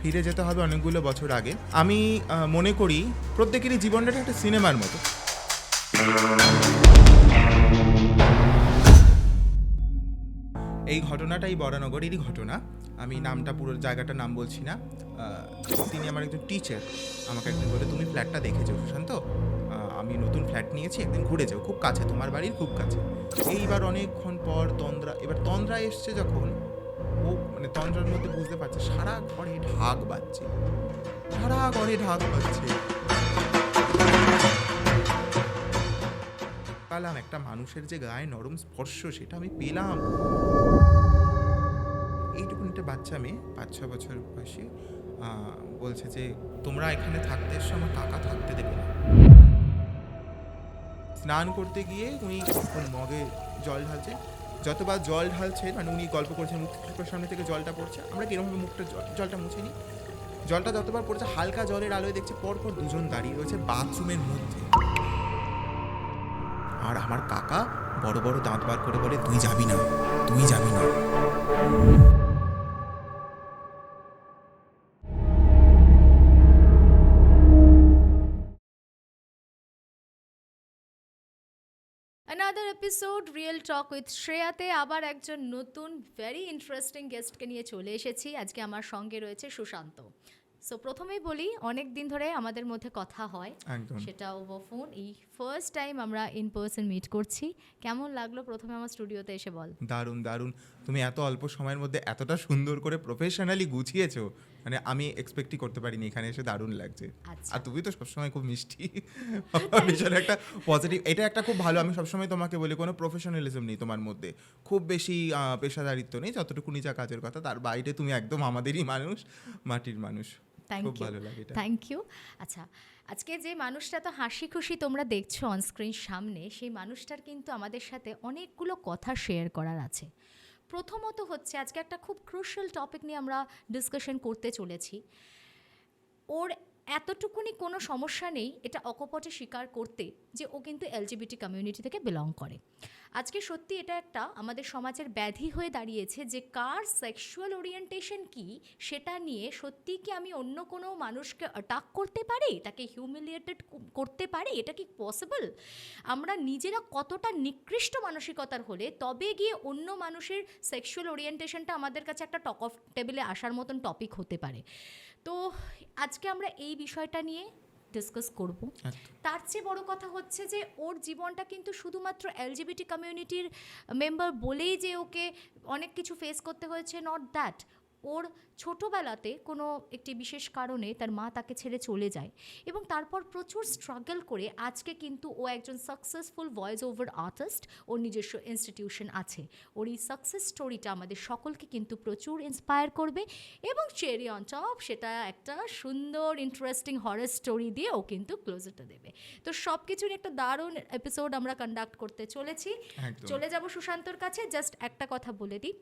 ফিরে যেতে হবে অনেকগুলো বছর আগে। আমি মনে করি প্রত্যেকেরই জীবনটা একটা সিনেমার মতো। এই ঘটনাটাই বরানগরেরই ঘটনা। আমি নামটা পুরো জায়গাটার নাম বলছি না। তিনি আমার একজন টিচার। আমাকে একদিন বলে, তুমি ফ্ল্যাটটা দেখেছো সুশান্ত? আমি নতুন ফ্ল্যাট নিয়েছি, একদিন ঘুরে যাও, খুব কাছে, তোমার বাড়ির খুব কাছে। এইবার অনেকক্ষণ পর তন্দ্রা এসছে যখন, ও মানে তন্দ্রার মধ্যে বুঝতে পারছে সারা ঘরে ঢাক বাজছে। পেলাম একটা মানুষের যে গায়ে নরম স্পর্শ, সেটা আমি পেলাম। এইটুকুন একটা বাচ্চা মেয়ে, 5-6 বছর বয়সী, বলছে যে তোমরা এখানে থাকতে এসো, আমার কাকা থাকতে দেবে না। স্নান করতে গিয়ে উনি মগে জল ঢালছে, যতবার জল ঢালছে, মানে উনি গল্প করছেন, মুখের সামনে থেকে জলটা পড়ছে, আমরা কিরকমভাবে মুখটা জলটা মুছে নিই, জলটা যতবার পড়ছে হালকা জলের আলোয় দেখছে পরপর দুজন দাঁড়িয়ে রয়েছে বাথরুমের মধ্যে। আর আমার কাকা বড় বড় দাঁত বার করে বলে, তুই যাবি না। Another episode real talk with শ্রেয়াতে আবার একজন নতুন ভেরি ইন্টারেস্টিং গেস্টকে নিয়ে চলে এসেছি। আজকে আমার সঙ্গে রয়েছে সুশান্ত। সো প্রথমেই বলি, অনেক দিন ধরে আমাদের মধ্যে কথা হয়, সেটা ওভার ফোন। এই ফার্স্ট টাইম আমরা ইন পার্সন মিট করছি। কেমন লাগলো প্রথমে আমার স্টুডিওতে এসে বল? দারুণ। তুমি এত অল্প সময়ের মধ্যে এতটা সুন্দর করে প্রফেশনালি গুছিয়েছো, মানে আমি এক্সপেক্টই করতে পারিনি। এখানে এসে দারুণ লাগছে। আর তুমি তো সবসময় খুব মিষ্টি, ভীষণ একটা পজিটিভ, এটা একটা খুব ভালো। আমি সবসময় তোমাকে বলি, কোনো প্রফেশনালিজম নেই তোমার মধ্যে, খুব বেশি পেশাদারিত্ব নেই, যতটুকু নিজা কাজের কথা, তার বাইরে তুমি একদম আমাদেরই মানুষ, মাটির মানুষ। খুব ভালো লাগে এটা। Thank you. আচ্ছা, আজকে যে মানুষটা তো হাসি খুশি তোমরা দেখছো অনস্ক্রিন সামনে, সেই মানুষটার কিন্তু আমাদের সাথে অনেকগুলো কথা শেয়ার করার আছে। প্রথমত হচ্ছে, আজকে একটা খুব ক্রুশিয়াল টপিক নিয়ে আমরা ডিসকাশন করতে চলেছি। ওর এতটুকুনি কোনো সমস্যা নেই এটা অকপটে স্বীকার করতে যে ও কিন্তু এলজিবিটি কমিউনিটি থেকে বিলং করে। আজকে সত্যি এটা একটা আমাদের সমাজের ব্যাধি হয়ে দাঁড়িয়েছে যে কার সেক্সুয়াল ওরিয়েন্টেশন কি সেটা নিয়ে সত্যি কি আমি অন্য কোনো মানুষকে অ্যাটাক করতে পারি, তাকে হিউমিলিয়েটেড করতে পারি, এটা কি পসিবল? আমরা নিজেরা কতটা নিকৃষ্ট মানসিকতার হলে তবে গিয়ে অন্য মানুষের সেক্সুয়াল ওরিয়েন্টেশনটা আমাদের কাছে একটা টক অফ টেবিলে আসার মতন টপিক হতে পারে। তো আজকে আমরা এই বিষয়টা নিয়ে ডিসকাস করব। তার চেয়ে বড় কথা হচ্ছে যে ওর জীবনটা কিন্তু শুধুমাত্র এলজিবিটি কমিউনিটির মেম্বার বলেই যে ওকে অনেক কিছু ফেস করতে হয়েছে, নট দ্যাট। ওর ছোটোবেলাতে কোনো একটি বিশেষ কারণে তার মা তাকে ছেড়ে চলে যায় এবং তারপর প্রচুর স্ট্রাগল করে আজকে কিন্তু ও একজন সাকসেসফুল ভয়েস ওভার আর্টিস্ট। ওর নিজস্ব ইনস্টিটিউশন আছে। ওর এই সাকসেস স্টোরিটা আমাদের সকলকে কিন্তু প্রচুর ইন্সপায়ার করবে এবং চেরি অন টপ সেটা একটা সুন্দর ইন্টারেস্টিং হরর স্টোরি দিয়ে ও কিন্তু ক্লোজারটা দেবে। তো সব কিছুর একটা দারুণ এপিসোড আমরা কন্ডাক্ট করতে চলেছি। চলে যাব সুশান্তর কাছে। জাস্ট একটা কথা বলে দিই,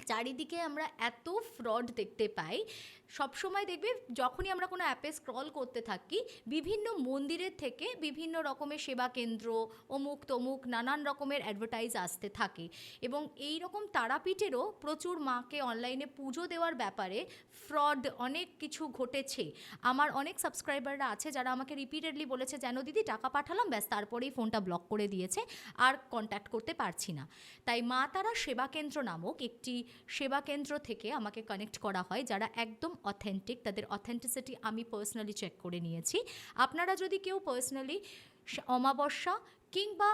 চারিদিকে আমরা এত ফ্রড দেখতে পাই। সবসময় দেখবে যখনই আমরা কোনো অ্যাপে স্ক্রল করতে থাকি, বিভিন্ন মন্দিরের থেকে বিভিন্ন রকমের সেবা কেন্দ্র, অমুক তমুক নানান রকমের অ্যাডভার্টাইজ আসতে থাকে এবং এই রকম তারাপীঠেরও প্রচুর মাকে অনলাইনে পুজো দেওয়ার ব্যাপারে ফ্রড অনেক কিছু ঘটেছে। আমার অনেক সাবস্ক্রাইবাররা আছে যারা আমাকে রিপিটেডলি বলেছে, যেন দিদি টাকা পাঠালাম, ব্যাস তারপরেই ফোনটা ব্লক করে দিয়েছে, আর কন্ট্যাক্ট করতে পারছি না। তাই মা তারা সেবা কেন্দ্র নামক একটি সেবা কেন্দ্র থেকে আমাকে কানেক্ট করা হয়, যারা একদম অথেন্টিক। তাদের অথেন্টিসিটি আমি পার্সোনালি চেক করে নিয়েছি। আপনারা যদি কেউ পার্সোনালি অমাবস্যা কিংবা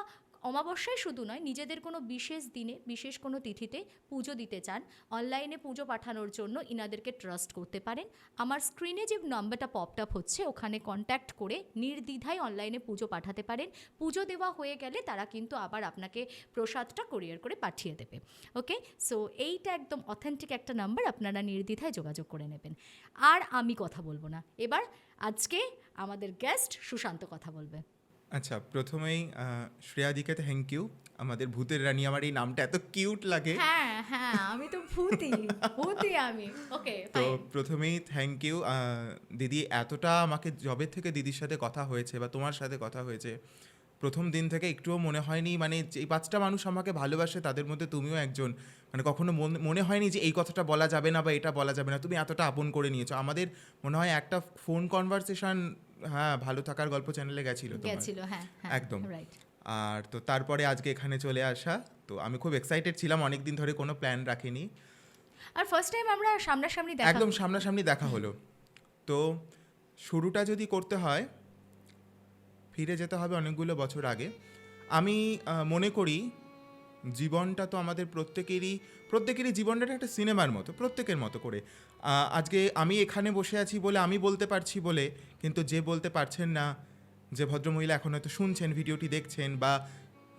অমাবস্যায় শুধু নয়, নিজেদের কোনো বিশেষ দিনে বিশেষ কোনো তিথিতে পুজো দিতে চান, অনলাইনে পুজো পাঠানোর জন্য ইনাদেরকে ট্রাস্ট করতে পারেন। আমার স্ক্রিনে যে নাম্বারটা পপড আপ হচ্ছে ওখানে কন্ট্যাক্ট করে নির্দ্বিধায় অনলাইনে পুজো পাঠাতে পারেন। পুজো দেওয়া হয়ে গেলে তারা কিন্তু আবার আপনাকে প্রসাদটা কোরিয়ার করে পাঠিয়ে দেবে। ওকে, সো এইটা একদম অথেন্টিক একটা নাম্বার, আপনারা নির্দ্বিধায় যোগাযোগ করে নেবেন। আর আমি কথা বলবো না, এবার আজকে আমাদের গেস্ট সুশান্ত কথা বলবে। আচ্ছা, প্রথমেই শ্রেয়াদিকে থ্যাংক ইউ। আমাদের ভূতের রানী, আমার এই নামটা এত কিউট লাগে। হ্যাঁ, আমি তো ভূতি আমি। ওকে, তো প্রথমেই থ্যাংক ইউ দিদি। এতটা আমাকে জবে থেকে দিদির সাথে কথা হয়েছে বা তোমার সাথে কথা হয়েছে, প্রথম দিন থেকে একটুও মনে হয়নি, মানে যে 5টা মানুষ আমাকে ভালোবাসে তাদের মধ্যে তুমিও একজন, মানে কখনো মনে হয়নি যে এই কথাটা বলা যাবে না বা এটা বলা যাবে না, তুমি এতটা আপন করে নিয়েছো আমাদের। মনে হয় একটা ফোন কনভারসেশন, হ্যাঁ, ভালো থাকার গল্প চ্যানেলে গেছিল তোমার, হ্যাঁ একদম। রাইট। আর তো তারপরে আজকে এখানে চলে আসা, তো আমি খুব এক্সাইটেড ছিলাম, অনেক দিন ধরে কোনো প্ল্যান রাখিনি, আর ফার্স্ট টাইম আমরা সামনাসামনি দেখা একদম সামনাসামনি দেখা হলো। তো শুরুটা যদি করতে হয় ফিরে যেতে হবে অনেকগুলো বছর আগে। আমি মনে করি জীবনটা তো আমাদের প্রত্যেকেরই জীবনটা একটা সিনেমার মতো, প্রত্যেকের মতো করে। আজকে আমি এখানে বসে আছি বলে আমি বলতে পারছি বলে, কিন্তু যে বলতে পারছেন না, যে ভদ্রমহিলা এখন হয়তো শুনছেন, ভিডিওটি দেখছেন, বা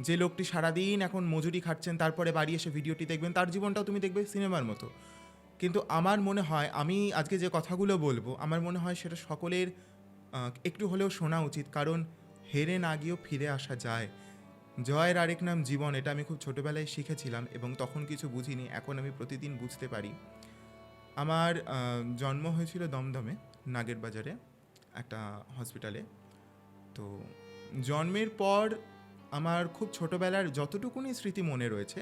যে লোকটি সারাদিন এখন মজুরি খাটছেন তারপরে বাড়ি এসে ভিডিওটি দেখবেন, তার জীবনটাও তুমি দেখবে সিনেমার মতো। কিন্তু আমার মনে হয় আমি আজকে যে কথাগুলো বলবো, আমার মনে হয় সেটা সকলের একটু হলেও শোনা উচিত, কারণ হেরে না গিয়েও ফিরে আসা যায়। জয়ের আরেক নাম জীবন, এটা আমি খুব ছোটোবেলায় শিখেছিলাম এবং তখন কিছু বুঝিনি, এখন আমি প্রতিদিন বুঝতে পারি। আমার জন্ম হয়েছিল দমদমে নাগের বাজারে একটা হসপিটালে। তো জন্মের পর আমার খুব ছোটোবেলার যতটুকুনি স্মৃতি মনে রয়েছে,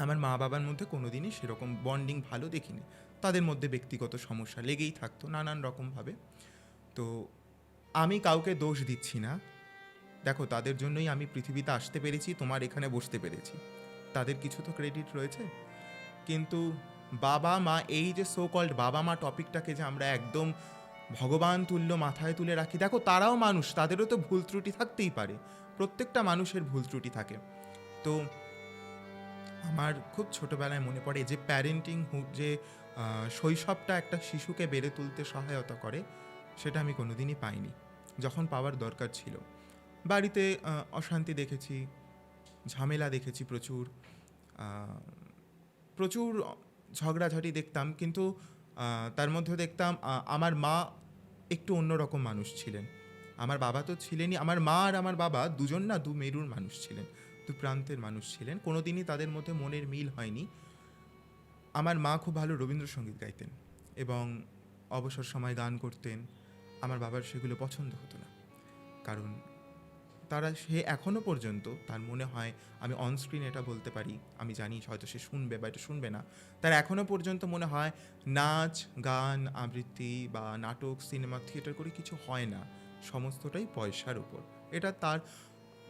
আমার মা বাবার মধ্যে কোনোদিনই সেরকম বন্ডিং ভালো দেখিনি। তাদের মধ্যে ব্যক্তিগত সমস্যা লেগেই থাকতো নানান রকমভাবে। তো আমি কাউকে দোষ দিচ্ছি না, দেখো তাদের জন্যই আমি পৃথিবীতে আসতে পেরেছি, তোমার এখানে বসতে পেরেছি, তাদের কিছু তো ক্রেডিট রয়েছে। কিন্তু বাবা মা, এই যে সো কল্ড বাবা মা টপিকটাকে যে আমরা একদম ভগবান তুল্য মাথায় তুলে রাখি, দেখো তারাও মানুষ, তাদেরও তো ভুল ত্রুটি থাকতেই পারে, প্রত্যেকটা মানুষের ভুল ত্রুটি থাকে। তো আমার খুব ছোটোবেলায় মনে পড়ে যে প্যারেন্টিং যে শৈশবটা একটা শিশুকে বেড়ে তুলতে সহায়তা করে, সেটা আমি কোনোদিনই পাইনি যখন পাওয়ার দরকার ছিল। বাড়িতে অশান্তি দেখেছি, ঝামেলা দেখেছি, প্রচুর প্রচুর ঝগড়াঝাটি দেখতাম, কিন্তু তার মধ্যে দেখতাম আমার মা একটু অন্যরকম মানুষ ছিলেন। আমার বাবা তো ছিলেনই, আমার মা আর আমার বাবা দুজন না দু মেরুর মানুষ ছিলেন, দু প্রান্তের মানুষ ছিলেন, কোনোদিনই তাদের মধ্যে মনের মিল হয়নি। আমার মা খুব ভালো রবীন্দ্রসঙ্গীত গাইতেন এবং অবসর সময় গান করতেন। আমার বাবার সেগুলো পছন্দ হতো না, কারণ সে এখনও পর্যন্ত তার মনে হয়, আমি অনস্ক্রিন এটা বলতে পারি, আমি জানি হয়তো সে শুনবে বা এটা শুনবে না, তার এখনও পর্যন্ত মনে হয় নাচ গান আবৃত্তি বা নাটক সিনেমা থিয়েটার করে কিছু হয় না, সমস্তটাই পয়সার উপর। এটা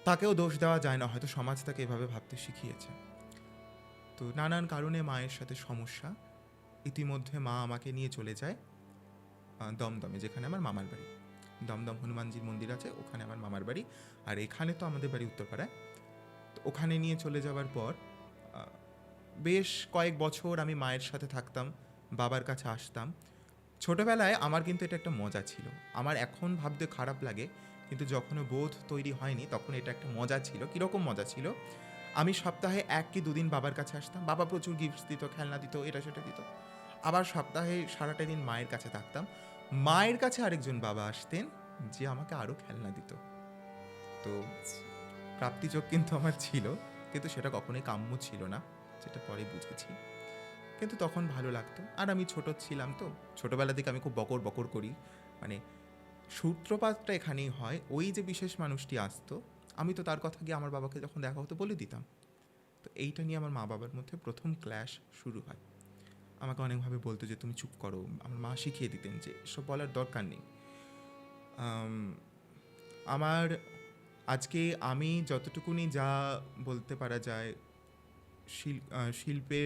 তাকেও দোষ দেওয়া যায় না, হয়তো সমাজ তাকে এভাবে ভাবতে শিখিয়েছে। তো নানান কারণে মায়ের সাথে সমস্যা, ইতিমধ্যে মা আমাকে নিয়ে চলে যায় দমদমে, যেখানে আমার মামার বাড়ি। দমদম হনুমানজির মন্দির আছে, ওখানে আমার মামার বাড়ি, আর এখানে তো আমাদের বাড়ি উত্তরপাড়ায়। তো ওখানে নিয়ে চলে যাওয়ার পর বেশ কয়েক বছর আমি মায়ের সাথে থাকতাম, বাবার কাছে আসতাম। ছোটোবেলায় আমার কিন্তু এটা একটা মজা ছিল, আমার এখন ভাবতে খারাপ লাগে, কিন্তু যখনও বোধ তৈরি হয়নি তখন এটা একটা মজা ছিল। কীরকম মজা ছিল, আমি সপ্তাহে 1 কি 2 দিন বাবার কাছে আসতাম, বাবা প্রচুর গিফট দিত, খেলনা দিত, এটা সেটা দিত। আবার সপ্তাহে সারাটা দিন মায়ের কাছে থাকতাম, মায়ের কাছে আরেকজন বাবা আসতেন যে আমাকে আরও খেলনা দিত। তো প্রাপ্তিযোগ কিন্তু আমার ছিল, কিন্তু সেটা কখনোই কাম্য ছিল না, সেটা পরে বুঝেছি। কিন্তু তখন ভালো লাগতো, আর আমি ছোট ছিলাম, তো ছোটোবেলা থেকে আমি খুব বকর বকর করি, মানে সূত্রপাতটা এখানেই হয়। ওই যে বিশেষ মানুষটি আসতো, আমি তো তার কথা গিয়ে আমার বাবাকে যখন দেখা হতো বলে দিতাম। তো এইটা নিয়ে আমার মা বাবার মধ্যে প্রথম ক্ল্যাশ শুরু হয়। আমাকে অনেকভাবে বলতো যে তুমি চুপ করো, আমার মা শিখিয়ে দিতেন যে এসব বলার দরকার নেই। আমার আজকে আমি যতটুকুনি যা বলতে পারা যায় শিল্পে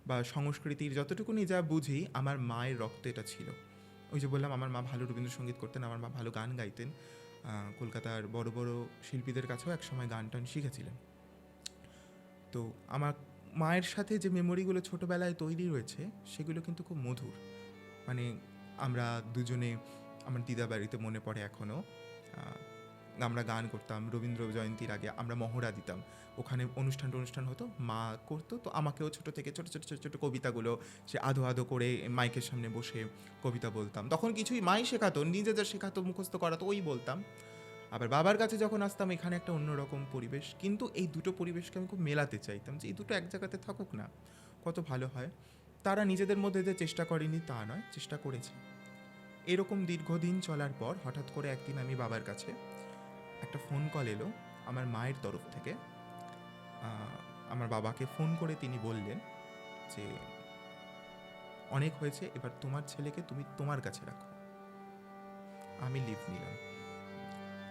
বা সংস্কৃতির যতটুকুনি যা বুঝি, আমার মায়ের রক্তে এটা ছিল। ওই যে বললাম, আমার মা ভালো রবীন্দ্রসঙ্গীত করতেন, আমার মা ভালো গান গাইতেন, কলকাতার বড় বড় শিল্পীদের কাছেও একসময় গান টান শিখেছিলেন। তো আমার মায়ের সাথে যে মেমোরিগুলো ছোটোবেলায় তৈরি রয়েছে, সেগুলো কিন্তু খুব মধুর। মানে আমরা দুজনে, আমার দিদা বাড়িতে মনে পড়ে এখনও, আমরা গান করতাম, রবীন্দ্র জয়ন্তীর আগে আমরা মহড়া দিতাম, ওখানে অনুষ্ঠান হতো, মা করতো, তো আমাকেও ছোটো থেকে ছোটো ছোটো ছোটো ছোটো কবিতাগুলো সে আধো আধো করে মাইকের সামনে বসে কবিতা বলতাম। তখন কিছুই মাই শেখাতো, নিজে যা শেখাতো মুখস্থ করাতো ওই বলতাম। আবার বাবার কাছে যখন আসতাম, এখানে একটা অন্যরকম পরিবেশ, কিন্তু এই দুটো পরিবেশকে আমি খুব মেলাতে চাইতাম, যে এই দুটো এক জায়গাতে থাকুক না, কত ভালো হয়। তারা নিজেদের মধ্যে যে চেষ্টা করেনি তা নয়, চেষ্টা করেছে। এরকম দীর্ঘদিন চলার পর হঠাৎ করে একদিন আমি বাবার কাছে একটা ফোন কল এলো আমার মায়ের তরফ থেকে আমার বাবাকে ফোন করে তিনি বললেন যে অনেক হয়েছে, এবার তোমার ছেলেকে তুমি তোমার কাছে রাখো। আমি লিভ নিলাম।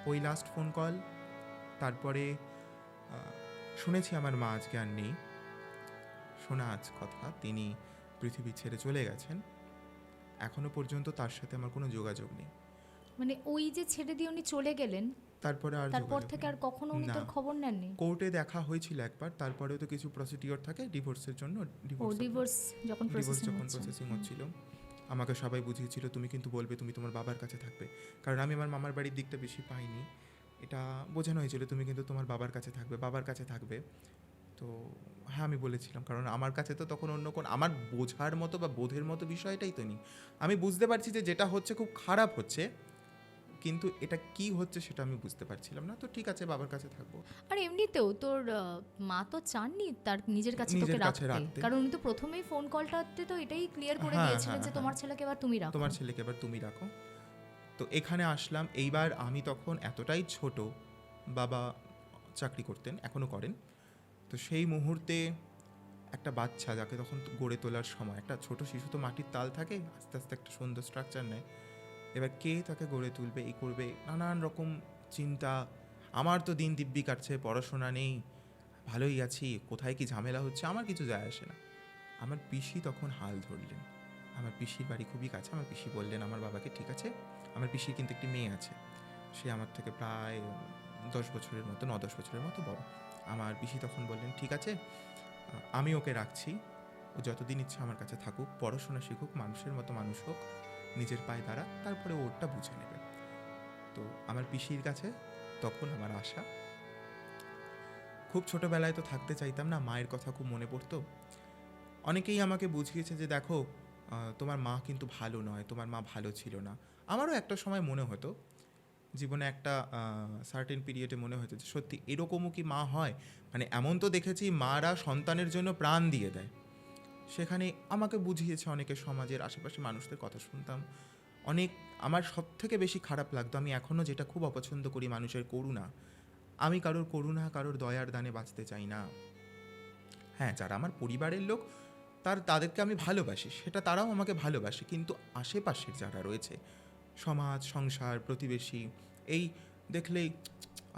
ওই লাস্ট ফোন কল। তারপরে শুনেছি আমার মা আজকে আর নেই, শোনা আজ কথা, তিনি পৃথিবী ছেড়ে চলে গেছেন। এখনো পর্যন্ত তার সাথে আমার কোনো যোগাযোগ নেই। মানে ওই যে ছেড়ে দিয়ে উনি চলে গেলেন, তারপরে আর তারপর যোগাযোগ থেকে নেই। আর কখনো উনি না। তোর খবর নেননি? কোর্টে দেখা হয়েছিল একবার, তারপরেও তো কিছু প্রসিডিওর থাকে ডিভোর্সের জন্য। ও ডিভোর্স যখন ডিভোর্স প্রসেসিং যখন হচ্ছে। প্রসেসিং হচ্ছিল, আমাকে সবাই বুঝিয়েছিল তুমি কিন্তু বলবে তুমি তোমার বাবার কাছে থাকবে, কারণ আমি আমার মামার বাড়ির দিকটা বেশি পাইনি। এটা বোঝানো হয়েছিল তুমি কিন্তু তোমার বাবার কাছে থাকবে, বাবার কাছে থাকবে। তো হ্যাঁ, আমি বলেছিলাম, কারণ আমার কাছে তো তখন অন্য কোন আমার বোঝার মতো বা বোধের মতো বিষয়টাই তো নেই। আমি বুঝতে পারছি যে যেটা হচ্ছে খুব খারাপ হচ্ছে, কিন্তু এটা কি হচ্ছে সেটা আমি বুঝতে পারছিলাম না। তো ঠিক আছে, বাবার কাছে থাকবো। আর এমনিতেও তোর মা তো চাননি তার নিজের কাছে তোকে নিজের কাছে রাখতে, রাখতে। কারণ উনি তো প্রথমেই ফোন কলটাতে তো এটাই ক্লিয়ার করে হ্যাঁ, দিয়েছিলেন হ্যাঁ, যে হ্যাঁ। তোমার ছেলেকে এবার তুমি রাখো। তোমার ছেলেকে এবার তুমি রাখো। তো এখানে আসলাম। এইবার আমি তখন এতটাই ছোট, বাবা চাকরি করতেন, এখনও করেন। তো সেই মুহূর্তে একটা বাচ্চা যাকে তখন গড়ে তোলার সময়, একটা ছোট শিশু তো মাটির তাল থাকে, আস্তে আস্তে একটা সুন্দর স্ট্রাকচার নেয়। এবার কে তাকে গড়ে তুলবে, এই করবে, নানান রকম চিন্তা। আমার তো দিন দিব্যি কাটছে, পড়াশোনা নেই, ভালোই আছি, কোথায় কি ঝামেলা হচ্ছে আমার কিছু যায় আসে না। আমার পিসি তখন হাল ধরলেন। আমার পিসির বাড়ি খুবই কাছে। আমার পিসি বললেন আমার বাবাকে, ঠিক আছে, আমার পিসির কিন্তু একটি মেয়ে আছে, সে আমার থেকে প্রায় 10 বছরের মতো, 9-10 বছরের মতো বড়। আমার পিসি তখন বললেন ঠিক আছে, আমি ওকে রাখছি, ও যতদিন ইচ্ছে আমার কাছে থাকুক, পড়াশোনা শিখুক, মানুষের মতো মানুষ হোক, নিজের পায়ে দাঁড়া, তারপরে ওরটা বুঝে নেবে। তো আমার পিসির কাছে তখন আমার আশা। খুব ছোটোবেলায় তো থাকতে চাইতাম না, মায়ের কথা খুব মনে পড়তো। অনেকেই আমাকে বুঝিয়েছে যে দেখো তোমার মা কিন্তু ভালো নয়, তোমার মা ভালো ছিল না। আমারও একটা সময় মনে হতো, জীবনে একটা সার্টেন পিরিয়ডে মনে হতো যে সত্যি এরকমও কি মা হয়। মানে এমন তো দেখেছি মারা সন্তানের জন্য প্রাণ দিয়ে দেয়। সেখানে আমাকে বুঝিয়েছে অনেকে, সমাজের আশেপাশে মানুষদের কথা শুনতাম অনেক। আমার সব থেকে বেশি খারাপ লাগতো, আমি এখনও যেটা খুব অপছন্দ করি, মানুষের করুণা। আমি কারোর করুণা, কারোর দয়ার দানে বাঁচতে চাই না। হ্যাঁ, যারা আমার পরিবারের লোক তাদেরকে আমি ভালোবাসি, সেটা তারাও আমাকে ভালোবাসে, কিন্তু আশেপাশের যারা রয়েছে, সমাজ, সংসার, প্রতিবেশী, এই দেখলেই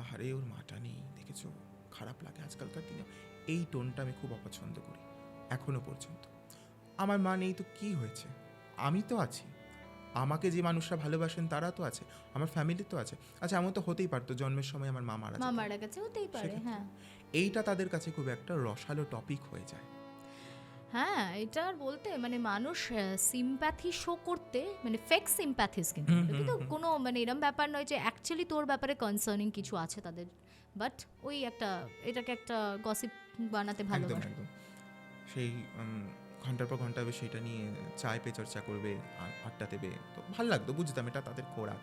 আহারে ওর মাটা নেই, দেখেছো, খারাপ লাগে আজকালকার দিনে। এই টোনটা আমি খুব অপছন্দ করি এখনো পর্যন্ত। আমার মা নেই তো কি হয়েছে, আমি তো আছি, আমাকে যে মানুষরা ভালোবাসেন তারা তো আছে, আমার ফ্যামিলি তো আছে। আচ্ছা, এমন তো হতেই পারতো জন্মের সময় আমার মা মারা মা যেত, মারা গেছে, হতেই পারে। সেক্ষেত্রে হ্যাঁ এইটা তাদের কাছে খুব একটা রসালো টপিক হয়ে যায়। হ্যাঁ, এটা আর বলতে মানে মানুষ সিম্প্যাথি শো করতে, মানে ফেক সিম্প্যাথিস কিন্তু কিন্তু কোনো মানে এরম ব্যাপার নয় যে অ্যাকচুয়ালি তোর ব্যাপারে কনসার্নিং কিছু আছে তাদের, বাট ওই একটা এটাকে একটা গসিপ বানাতে একদম ভালোবাসে। একদম সেই ঘন্টার পর ঘন্টা সেটা নিয়ে চায় পে চর্চা করবে, আড্ডা দেবে, তো ভাল লাগতো, বুঝতাম এটা তাদের খোরাক।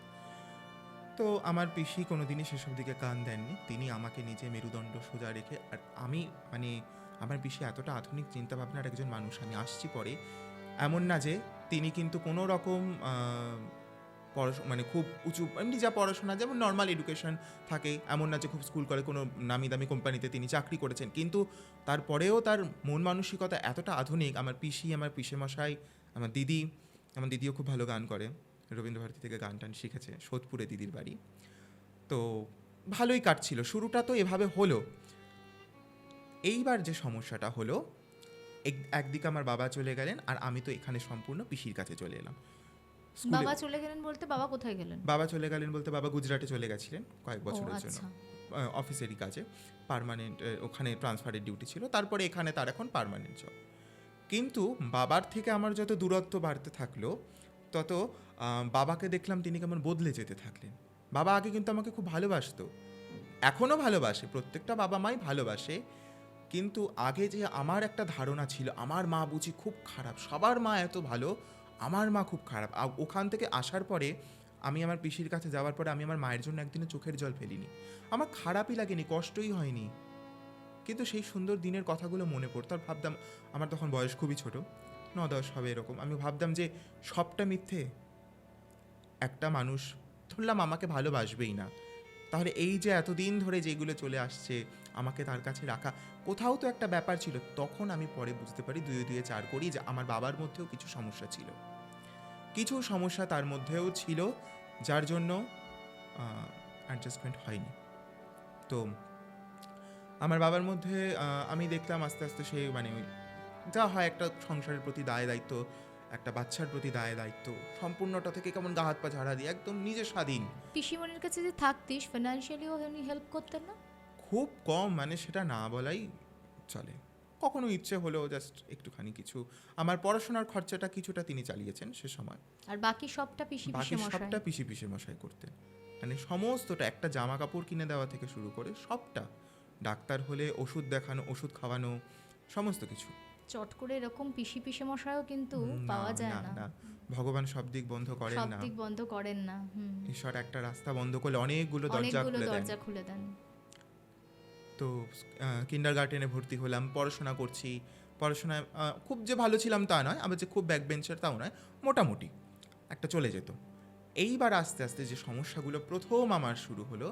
তো আমার পিসি কোনোদিনই সেসব দিকে কান দেননি, তিনি আমাকে নিজে মেরুদণ্ড সোজা রেখে। আর আমি মানে আমার পিসি এতটা আধুনিক চিন্তাভাবনার একজন মানুষ, আমি আসছি পরে, এমন না যে তিনি কিন্তু কোনো রকম পড়াশোনা মানে খুব উঁচু এমনি যা পড়াশোনা যেমন নর্মাল এডুকেশন থাকে, এমন না যে খুব স্কুল করে কোনো নামি দামি কোম্পানিতে তিনি চাকরি করেছেন, কিন্তু তারপরেও তার মন মানসিকতা এতটা আধুনিক। আমার পিসি, আমার পিসেমশাই, আমার দিদিও খুব ভালো গান করে, রবীন্দ্রভারতী থেকে গান টান শিখেছে, সোদপুরে দিদির বাড়ি। তো ভালোই কাটছিল, শুরুটা তো এভাবে হলো। এইবার যে সমস্যাটা হলো, একদিকে আমার বাবা চলে গেলেন, আর আমি তো এখানে সম্পূর্ণ পিসির কাছে চলে এলাম। বাবা চলে গেলেন বলতে বাবা কোথায় গেলেন? বাবা চলে গেলেন বলতে বাবা গুজরাটে চলে গেছিলেন কয়েক বছরের জন্য, আচ্ছা। অফিসেরই কাজে, পার্মানেন্ট, ওখানে ট্রান্সফারের ডিউটি ছিল, তারপরে এখানে তার এখন পার্মানেন্ট জব। কিন্তু বাবার থেকে আমার যত দূরত্ব বাড়তে থাকলো, তত বাবাকে দেখলাম তিনি কেমন বদলে যেতে থাকলেন। বাবা আগে কিন্তু আমাকে খুব ভালোবাসতো, এখনও ভালোবাসে, প্রত্যেকটা বাবা মাই ভালোবাসে, কিন্তু আগে যে আমার একটা ধারণা ছিল আমার মা বুঝি খুব খারাপ, সবার মা এত ভালো, আমার মা খুব খারাপ। ওখান থেকে আসার পরে, আমি আমার পিসির কাছে যাওয়ার পরে আমি আমার মায়ের জন্য একদিনও চোখের জল ফেলিনি, আমার খারাপই লাগেনি, কষ্টই হয়নি। কিন্তু সেই সুন্দর দিনের কথাগুলো মনে পড়তো, আর ভাবতাম, আমার তখন বয়স খুবই ছোট, 9-10 হবে এরকম, আমি ভাবতাম যে সবটা মিথ্যে, একটা মানুষ ধরলাম আমাকে ভালোবাসবেই না, তাহলে এই যে এতদিন ধরে যেগুলো চলে আসছে আমাকে তার কাছে রাখা, কোথাও তো একটা ব্যাপার ছিল। তখন আমি পরে বুঝতে পারি, দুয়ে দুয়ে চার করি, যে আমার বাবার মধ্যেও কিছু সমস্যা ছিল, কিছু সমস্যা তার মধ্যেও ছিল, যার জন্য অ্যাডজাস্টমেন্ট হয়নি। তো আমার বাবার মধ্যে আমি দেখলাম আস্তে আস্তে সে মানে ওই যা হয় একটা সংসারের প্রতি দায় দায়িত্ব, একটা বাচ্চার প্রতি দায় দায়িত্ব, সম্পূর্ণটা থেকে কেমন গা হাত পা ঝাড়া দিয়ে একদম নিজে স্বাধীন। পিসিমণির কাছে যে থাকতিস, ফিনান্সিয়ালিও উনি হেল্প করতেন না? খুব কম, মানে সেটা না বলাই চলে। কখনো ইচ্ছে হলেও জাস্ট একটুখানি কিছু, আমার পড়াশোনার খরচাটা কিছুটা তিনি চালিয়েছেন সে সময়, আর বাকি সবটা পিসি বাকি পিসে মশাই? সবটা পিসি পিসে মশাই করতেন। মানে সমস্তটা, একটা জামা কাপড় কিনে দেওয়া থেকে শুরু করে সবটা, ডাক্তার হলে ওষুধ দেখানো, ওষুধ খাওয়ানো, সমস্ত কিছু। চট করে এরকম পিসি পিসে মশাইও কিন্তু পাওয়া যায় না। ভগবান সব দিক বন্ধ করেন সব না, দিক বন্ধ করেন না। ঈশ্বর একটা রাস্তা বন্ধ করলে অনেকগুলো দরজা অনেকগুলো খুলে দেন। দরজা খুলে দেন। তো কিন্ডার গার্ডেনে ভর্তি হলাম, পড়াশোনা করছি। পড়াশোনায় খুব যে ভালো ছিলাম তা নয়, আবার যে খুব ব্যাক বেঞ্চার তাও নয়, মোটামুটি একটা চলে যেত। এইবার আস্তে আস্তে যে সমস্যাগুলো প্রথম আমার শুরু হলো,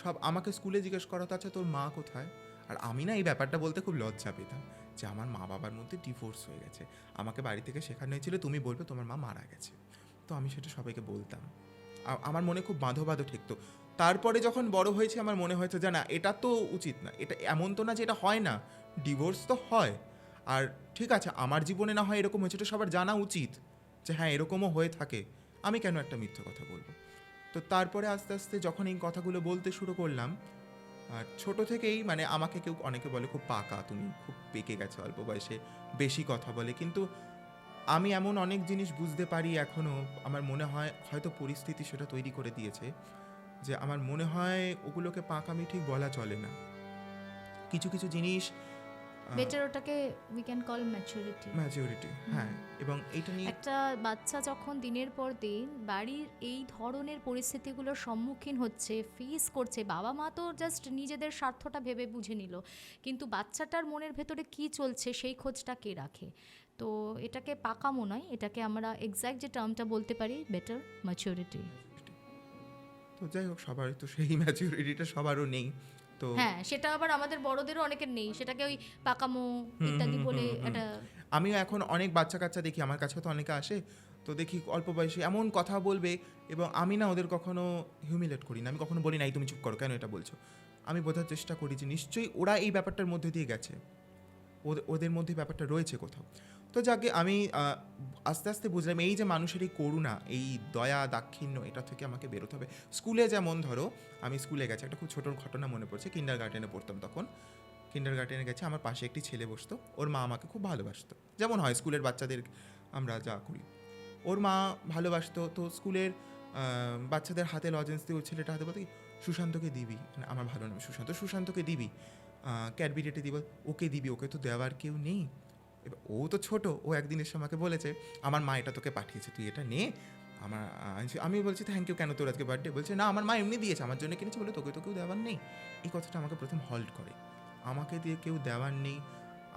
সব আমাকে স্কুলে জিজ্ঞেস করা হতো, আচ্ছা তোর মা কোথায়? আর আমি না এই ব্যাপারটা বলতে খুব লজ্জা পেতাম, যে আমার মা বাবার মধ্যে ডিভোর্স হয়ে গেছে। আমাকে বাড়ি থেকে শেখানো হয়েছিল তুমি বলবে তোমার মা মারা গেছে। তো আমি সেটা সবাইকে বলতাম, আমার মনে খুব বাঁধো বাঁধো ঠেকতো। তারপরে যখন বড় হয়েছে আমার মনে হয়েছে যে না, এটা তো উচিত না, এটা এমন তো না যে এটা হয় না, ডিভোর্স তো হয়। আর ঠিক আছে, আমার জীবনে না হয় এরকম হয়েছে, এটা সবার জানা উচিত যে হ্যাঁ এরকমও হয়ে থাকে, আমি কেন একটা মিথ্যে কথা বলবো। তো তারপরে আস্তে আস্তে যখন এই কথাগুলো বলতে শুরু করলাম, আর ছোট থেকেই মানে আমাকে কেউ অনেকে বলে খুব পাকা, তুমি খুব পেকে গেছো অল্প বয়সে, বেশি কথা বলে, কিন্তু আমি এমন অনেক জিনিস বুঝতে পারি এখনও। আমার মনে হয় হয়তো পরিস্থিতি সেটা তৈরি করে দিয়েছে, যে আমার মনে হয় ওগুলোকে পাকামি ঠিক বলা চলে না। কিছু কিছু জিনিস বেটার ওটাকে we can call maturity. Maturity, হ্যাঁ। এবং এইটা নিয়ে একটা বাচ্চা যখন দিনের পর দিন বাড়ির এই ধরনের পরিস্থিতিগুলোর সম্মুখীন হচ্ছে, ফেস করছে, বাবা মা তো জাস্ট নিজেদের স্বার্থটা ভেবে বুঝে নিল, কিন্তু বাচ্চাটার মনের ভেতরে কি চলছে সেই খোঁজটা কে রাখে? তো এটাকে পাকামো নয়, এটাকে আমরা এক্স্যাক্ট যে টার্মটা বলতে পারি, বেটার ম্যাচুরিটি। তো যাই হোক, সবার তো সেই ম্যাচুরিটিটা সবারও নেই। তো হ্যাঁ, সেটা আবার আমাদের বড়দেরও অনেকের নেই, সেটাকে ওই পাকামো ইত্যাদি বলে একটা। আমিও এখন অনেক বাচ্চা কাচ্চা দেখি, আমার কাছে তো অনেকে আসে, তো দেখি অল্প বয়সে এমন কথা বলবে, এবং আমি না ওদের কখনো হিউমিলেট করি না, আমি কখনো বলি নাই তুমি চুপ করো, কেন এটা বলছো। আমি বোঝার চেষ্টা করি যে নিশ্চয়ই ওরা এই ব্যাপারটার মধ্যে দিয়ে গেছে, ওদের মধ্যে ব্যাপারটা রয়েছে কোথাও। তো যাকে আমি আস্তে আস্তে বুঝলাম এই যে মানুষের এই করুণা, এই দয়া দাক্ষিণ্য, এটা থেকে আমাকে বেরোতে হবে। স্কুলে যেমন ধরো, আমি স্কুলে গেছি, একটা খুব ছোট ঘটনা মনে পড়ছে, কিন্ডার গার্ডেনে পড়তাম তখন। কিন্ডার গার্ডেনে গেছে, আমার পাশে একটি ছেলে বসতো, ওর মা আমাকে খুব ভালোবাসতো, যেমন হয় স্কুলের বাচ্চাদের আমরা যা করি। ওর মা ভালোবাসতো, তো স্কুলের বাচ্চাদের হাতে লজেন্স দিয়ে ওই ছেলেটা হাতে বলতো কি, সুশান্তকে দিবি, মানে আমার ভালো নাম সুশান্ত, সুশান্তকে দিবি, ক্যাডবেরিটা দিব, ওকে দিবি, ওকে তো দেওয়ার কেউ নেই। এবার ও তো ছোট, ও একদিন এসে আমাকে বলেছে আমার মা এটা তোকে পাঠিয়েছে, তুই এটা নে। আমার আমি বলছি থ্যাংক ইউ, কেন তোর আজকে বার্থডে? বলছে না, আমার মা এমনি দিয়েছে, আমার জন্য কিনেছে, বলে তোকে তো কেউ দেওয়ার নেই। এই কথাটা আমাকে প্রথম হল্ট করে, আমাকে দিয়ে কেউ দেওয়ার নেই।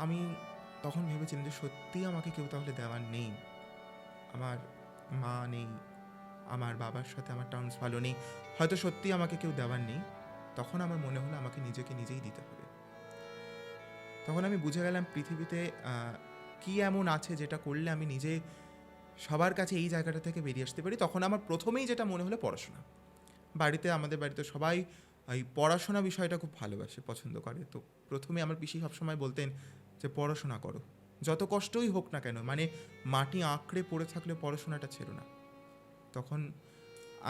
আমি তখন ভেবেছিলাম যে সত্যি আমাকে কেউ তাহলে দেওয়ার নেই, আমার মা নেই, আমার বাবার সাথে আমার টার্মস ভালো নেই, হয়তো সত্যি আমাকে কেউ দেওয়ার নেই। তখন আমার মনে হলো আমাকে নিজেকে নিজেই দিতে হবে। তখন আমি বুঝে গেলাম পৃথিবীতে কি এমন আছে যেটা করলে আমি নিজে সবার কাছে এই জায়গাটা থেকে বেরিয়ে আসতে পারি। তখন আমার প্রথমেই যেটা মনে হলো পড়াশোনা। আমাদের বাড়িতে সবাই এই পড়াশোনা বিষয়টা খুব ভালোবাসে, পছন্দ করে। তো প্রথমে আমার পিসি সবসময় বলতেন যে পড়াশোনা করো, যত কষ্টই হোক না কেন, মানে মাটি আঁকড়ে পড়ে থাকলে পড়াশোনাটা ছেড়ো না। তখন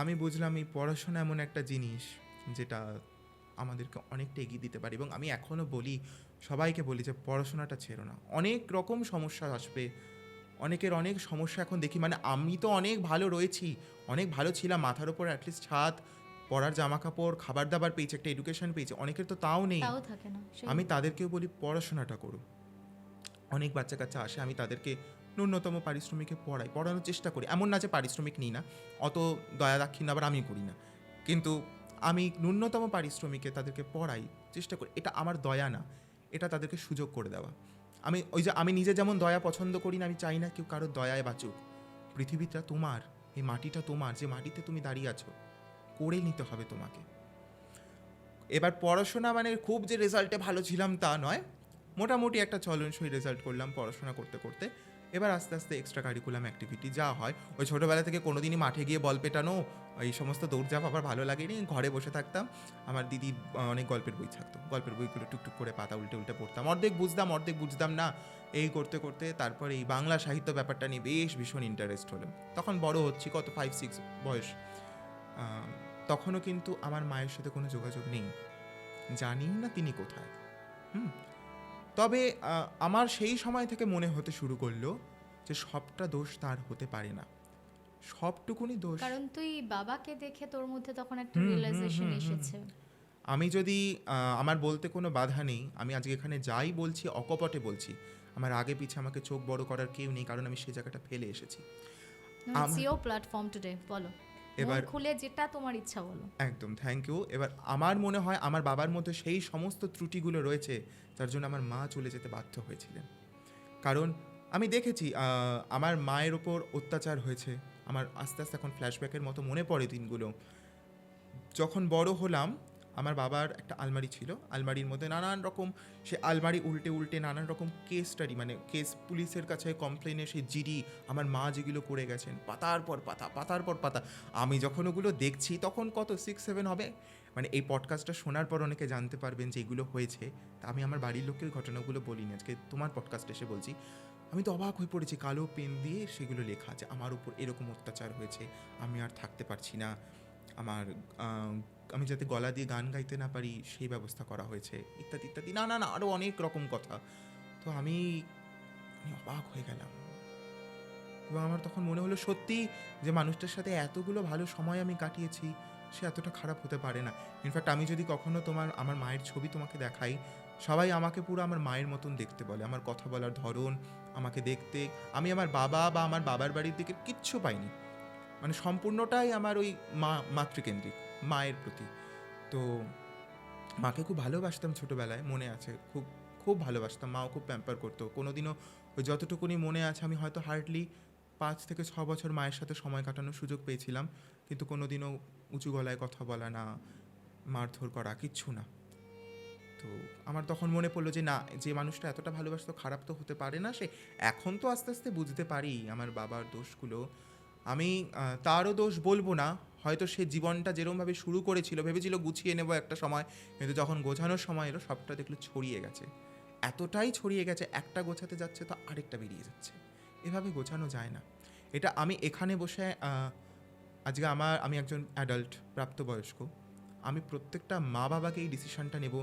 আমি বুঝলাম এই পড়াশোনা এমন একটা জিনিস যেটা আমাদেরকে অনেকটা এগিয়ে দিতে পারে। এবং আমি এখনও বলি, সবাইকে বলি যে পড়াশোনাটা ছেড়ো না। অনেক রকম সমস্যা আসবে, অনেকের অনেক সমস্যা এখন দেখি, মানে আমি তো অনেক ভালো রয়েছি, অনেক ভালো ছিলাম, মাথার ওপর অ্যাটলিস্ট ছাদ, পরার জামা কাপড়, খাবার দাবার পেয়েছি, একটা এডুকেশন পেয়েছি, অনেকের তো তাও নেই। তাও থাকে না। আমি তাদেরকেও বলি পড়াশোনাটা করো। অনেক বাচ্চা কাচ্চা আসে, আমি তাদেরকে ন্যূনতম পারিশ্রমিকে পড়ানোর চেষ্টা করি। এমন না যে পারিশ্রমিক নিই না, অত দয়া দাক্ষিণ্য আবার আমি করি না, কিন্তু আমি ন্যূনতম পারিশ্রমিকে তাদেরকে পড়াই, চেষ্টা করি। এটা আমার দয়া না, এটা তাদেরকে সুযোগ করে দেওয়া। আমি নিজে যেমন দয়া পছন্দ করি না, আমি চাই না কেউ কারোর দয়ায় বাঁচুক। পৃথিবীটা তোমার, এই মাটিটা তোমার, যে মাটিতে তুমি দাঁড়িয়ে আছো, করে নিতে হবে তোমাকে। এবার পড়াশোনা মানে খুব যে রেজাল্টে ভালো ছিলাম তা নয়, মোটামুটি একটা চলনসই রেজাল্ট করলাম পড়াশোনা করতে করতে। এবার আস্তে আস্তে এক্সট্রা কারিকুলাম অ্যাক্টিভিটি যা হয়, ওই ছোটোবেলা থেকে কোনোদিনই মাঠে গিয়ে বল পেটানো এই সমস্ত দৌড়ঝাঁপ আবার ভালো লাগেনি, ঘরে বসে থাকতাম। আমার দিদি অনেক গল্পের বই থাকতো, গল্পের বইগুলো টুকটুক করে পাতা উল্টে উল্টে পড়তাম, অর্ধেক বুঝতাম না। এই করতে করতে তারপরে এই বাংলা সাহিত্য ব্যাপারটা নিয়ে বেশ ভীষণ ইন্টারেস্ট হলো। তখন বড় হচ্ছি, কত 5-6 বয়স। তখনও কিন্তু আমার মায়ের সাথে কোনো যোগাযোগ নেই, জানি না তিনি কোথায়। তবে আমার সেই সময় থেকে মনে হতে শুরু করলো যে সবটা দোষ তার হতে পারে না, সবটুকুনি দোষ। কারণ তুই বাবাকে দেখে তোর মধ্যে তখন একটা রিয়েলাইজেশন এসেছে। আমি যদি আমার বলতে কোনো বাধা নেই, আমি আজকে এখানে যাই বলছি অকপটে বলছি, আমার আগে পিছে আমাকে চোখ বড় করার কেউ নেই, কারণ আমি সেই জায়গাটা ফেলে এসেছি। ইটস ইওর প্ল্যাটফর্ম টুডে, বলো এবার খুলে যেটা তোমার ইচ্ছা বলো। একদম, থ্যাংক ইউ। এবার আমার মনে হয় আমার বাবার মধ্যে সেই সমস্ত ত্রুটিগুলো রয়েছে যার জন্য আমার মা চলে যেতে বাধ্য হয়েছিলেন। কারণ আমি দেখেছি আমার মায়ের ওপর অত্যাচার হয়েছে, আমার আস্তে আস্তে এখন ফ্ল্যাশব্যাকের মতো মনে পড়ে দিনগুলো। যখন বড় হলাম, আমার বাবার একটা আলমারি ছিল, আলমারির মধ্যে নানান রকম, সে আলমারি উল্টে উল্টে নানান রকম কেস স্টাডি, মানে কেস, পুলিশের কাছে কমপ্লেনের সেই জিডি আমার মা যেগুলো করে গেছেন, পাতার পর পাতা। আমি যখন ওগুলো দেখছি তখন কত 6-7 হবে, মানে এই পডকাস্টটা শোনার পর অনেকে জানতে পারবেন যে এগুলো হয়েছে। তা আমি আমার বাড়ির লোককে ওই ঘটনাগুলো বলিনি, আজকে তোমার পডকাস্ট এসে বলছি। আমি তো অবাক হয়ে পড়েছি, কালো পেন দিয়ে সেগুলো লেখা আছে, আমার উপর এরকম অত্যাচার হয়েছে, আমি আর থাকতে পারছি না, আমার আমি যাতে গলা দিয়ে গান গাইতে না পারি সেই ব্যবস্থা করা হয়েছে, ইত্যাদি ইত্যাদি, না আরও অনেক রকম কথা। তো আমি অবাক হয়ে গেলাম, এবং আমার তখন মনে হলো সত্যি যে মানুষটার সাথে এতগুলো ভালো সময় আমি কাটিয়েছি, সে এতটা খারাপ হতে পারে না। ইনফ্যাক্ট আমি যদি কখনো আমার মায়ের ছবি তোমাকে দেখাই, সবাই আমাকে পুরো আমার মায়ের মতন দেখতে বলে, আমার কথা বলার ধরন, আমাকে দেখতে। আমি আমার বাবা বা আমার বাবার বাড়ির দিকে কিচ্ছু পাইনি, মানে সম্পূর্ণটাই আমার ওই মাতৃকেন্দ্রিক, মায়ের প্রতি। তো মাকে খুব ভালোবাসতাম ছোটোবেলায়, মনে আছে, খুব খুব ভালোবাসতাম। মাও খুব প্যাম্পার করতো। কোনোদিনও ওই যতটুকুনি মনে আছে, আমি হয়তো হার্ডলি 5 থেকে 6 বছর মায়ের সাথে সময় কাটানোর সুযোগ পেয়েছিলাম, কিন্তু কোনোদিনও উঁচু গলায় কথা বলা না, মারধর করা, কিচ্ছু না। তো আমার তখন মনে পড়লো যে না, যে মানুষটা এতটা ভালোবাসতো খারাপ তো হতে পারে না সে। এখন তো আস্তে আস্তে বুঝতে পারি আমার বাবার দোষগুলো, আমি তারও দোষ বলবো না, হয়তো সে জীবনটা যেরকমভাবে শুরু করেছিল, ভেবেছিল গুছিয়ে নেব একটা সময়, কিন্তু যখন গোছানোর সময় এলো সবটা দেখলো ছড়িয়ে গেছে, এতটাই ছড়িয়ে গেছে, একটা গোছাতে যাচ্ছে তো আরেকটা বেরিয়ে যাচ্ছে, এভাবে গোছানো যায় না। এটা আমি এখানে বসে আজকে আমি একজন অ্যাডাল্ট, প্রাপ্তবয়স্ক, আমি প্রত্যেকটা মা বাবাকে এই ডিসিশনটা নেব,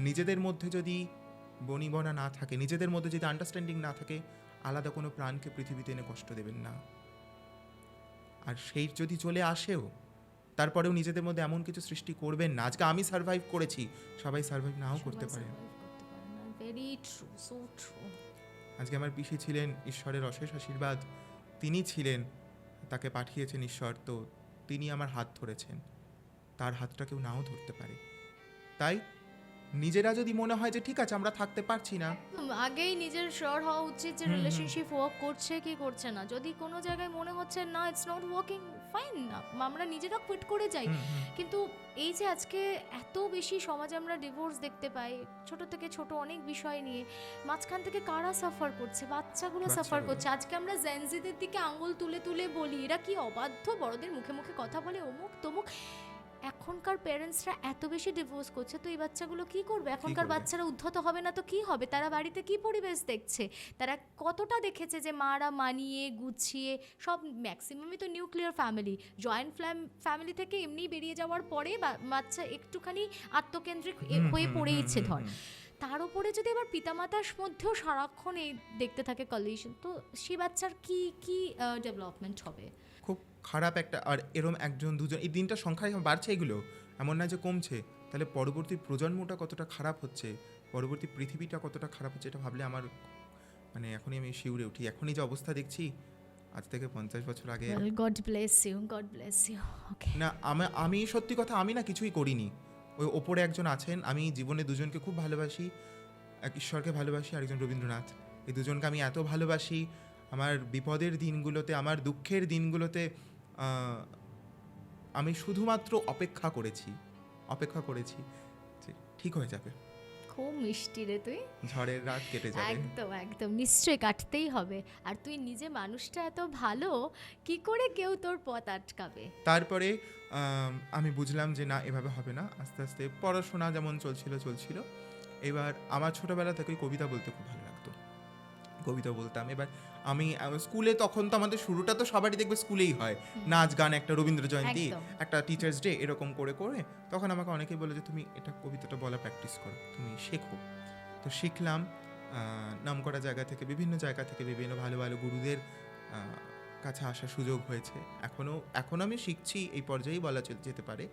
নিজেদের মধ্যে যদি বনিবনা না থাকে, নিজেদের মধ্যে যদি আন্ডারস্ট্যান্ডিং না থাকে, আলাদা কোনো প্রাণকে পৃথিবীতে এনে কষ্ট দেবেন না। আর সেই যদি চলে আসেও, তারপরেও নিজেদের মধ্যে এমন কিছু সৃষ্টি করবেন না। আজকে আমি সার্ভাইভ করেছি, সবাই সার্ভাইভ নাও করতে পারে। আজকে আমার পিসি ছিলেন, ঈশ্বরের অশেষ আশীর্বাদ, তিনি ছিলেন, তাকে পাঠিয়েছেন ঈশ্বর, তো তিনি আমার হাত ধরেছেন, তার হাতটা কেউ নাও ধরতে পারে। তাই নিজেরা যদি মনে হয় যে ঠিক আছে আমরা থাকতে পারছি না, আগেই নিজের শিওর হওয়া উচিত যে রিলেশনশিপ ওয়ার্ক করছে কি করছে না। যদি কোনো জায়গায় মনে হচ্ছে না ইটস নট ওয়ার্কিং, ফাইন, আমরা নিজেরা কুইট করে যাই। কিন্তু এই যে আজকে এত বেশি সমাজে আমরা ডিভোর্স দেখতে পাই, ছোট থেকে ছোট অনেক বিষয় নিয়ে, মাঝখান থেকে কারা সাফার করছে? বাচ্চাগুলো সাফার করছে। আজকে আমরা জেনজিদের দিকে আঙুল তুলে তুলে বলি এরা কি অবাধ্য, বড়দের মুখে মুখে কথা বলে, অমুক তমুক। এখনকার প্যারেন্টসরা এত বেশি ডিভোর্স করছে, তো এই বাচ্চাগুলো কি করবে? এখনকার বাচ্চারা উদ্ধত হবে না তো কি হবে? তারা বাড়িতে কি পরিবেশ দেখছে? তারা কতটা দেখেছে যে মারা মানিয়ে গুছিয়ে সব, ম্যাক্সিমামই তো নিউক্লিয়ার ফ্যামিলি, জয়েন্ট ফ্যামিলি থেকে এমনি বেরিয়ে যাওয়ার পরে বাচ্চা একটুখানি আত্মকেন্দ্রিক হয়ে পড়েইছে ধর। তার উপরে যদি আবার পিতামাতার মধ্যেও সারাক্ষণ এই দেখতে থাকে কলিশন, তো সেই বাচ্চার কি ডেভেলপমেন্ট হবে? খুব খারাপ একটা। আর এরম একজন দুজন, এই দিনটা সংখ্যায় বাড়ছে, এগুলো এমন না যে কমছে। তাহলে পরবর্তী প্রজন্মটা কতটা খারাপ হচ্ছে, পরবর্তী পৃথিবীটা কতটা খারাপ হচ্ছে, এটা ভাবলে আমার মানে এখনই আমি শিউরে উঠি। এখনই যে অবস্থা দেখছি, আজ থেকে 50 বছর আগে। God bless you, God bless you. Okay, না আমি সত্যি কথা, আমি না কিছুই করিনি। ওই ওপরে একজন আছেন, আমি জীবনে দুজনকে খুব ভালোবাসি, এক ঈশ্বরকে ভালোবাসি আর একজন রবীন্দ্রনাথ। এই দুজনকে আমি এত ভালোবাসি, আমার বিপদের দিনগুলোতে, আমার দুঃখের দিনগুলোতে আমি শুধুমাত্র অপেক্ষা করেছি। ঠিক হয়ে যাবে, খুব মিষ্টি রে তুই। ঝড়ের রাত কেটে যাবে। একদম একদম নিশ্চয়ই কাটতেই হবে। আর তুই নিজে মানুষটা এত ভালো, কি করে কেউ তোর পথ আটকাবে? তারপরে আমি বুঝলাম যে না, এভাবে হবে না। আস্তে আস্তে পড়াশোনা যেমন চলছিল। এবার আমার ছোটবেলা থেকেই কবিতা বলতে খুব ভালো লাগতো, কবিতা বলতাম। এবার আমি স্কুলে, তখন তো আমাদের শুরুটা তো সবারই দেখবে স্কুলেই হয়, নাচ গান, একটা রবীন্দ্র জয়ন্তী, একদম। একটা টিচার্স ডে, এরকম করে করে তখন আমাকে অনেকেই বলে যে তুমি এটা কবিতাটা বলা প্র্যাকটিস করো, তুমি শেখো। তো শিখলাম, নামকরা জায়গা থেকে, বিভিন্ন জায়গা থেকে বিভিন্ন ভালো ভালো গুরুদের কাছে আসার সুযোগ হয়েছে। এখন আমি শিখছি, এই পর্যায়েই বলা যেতে পারে।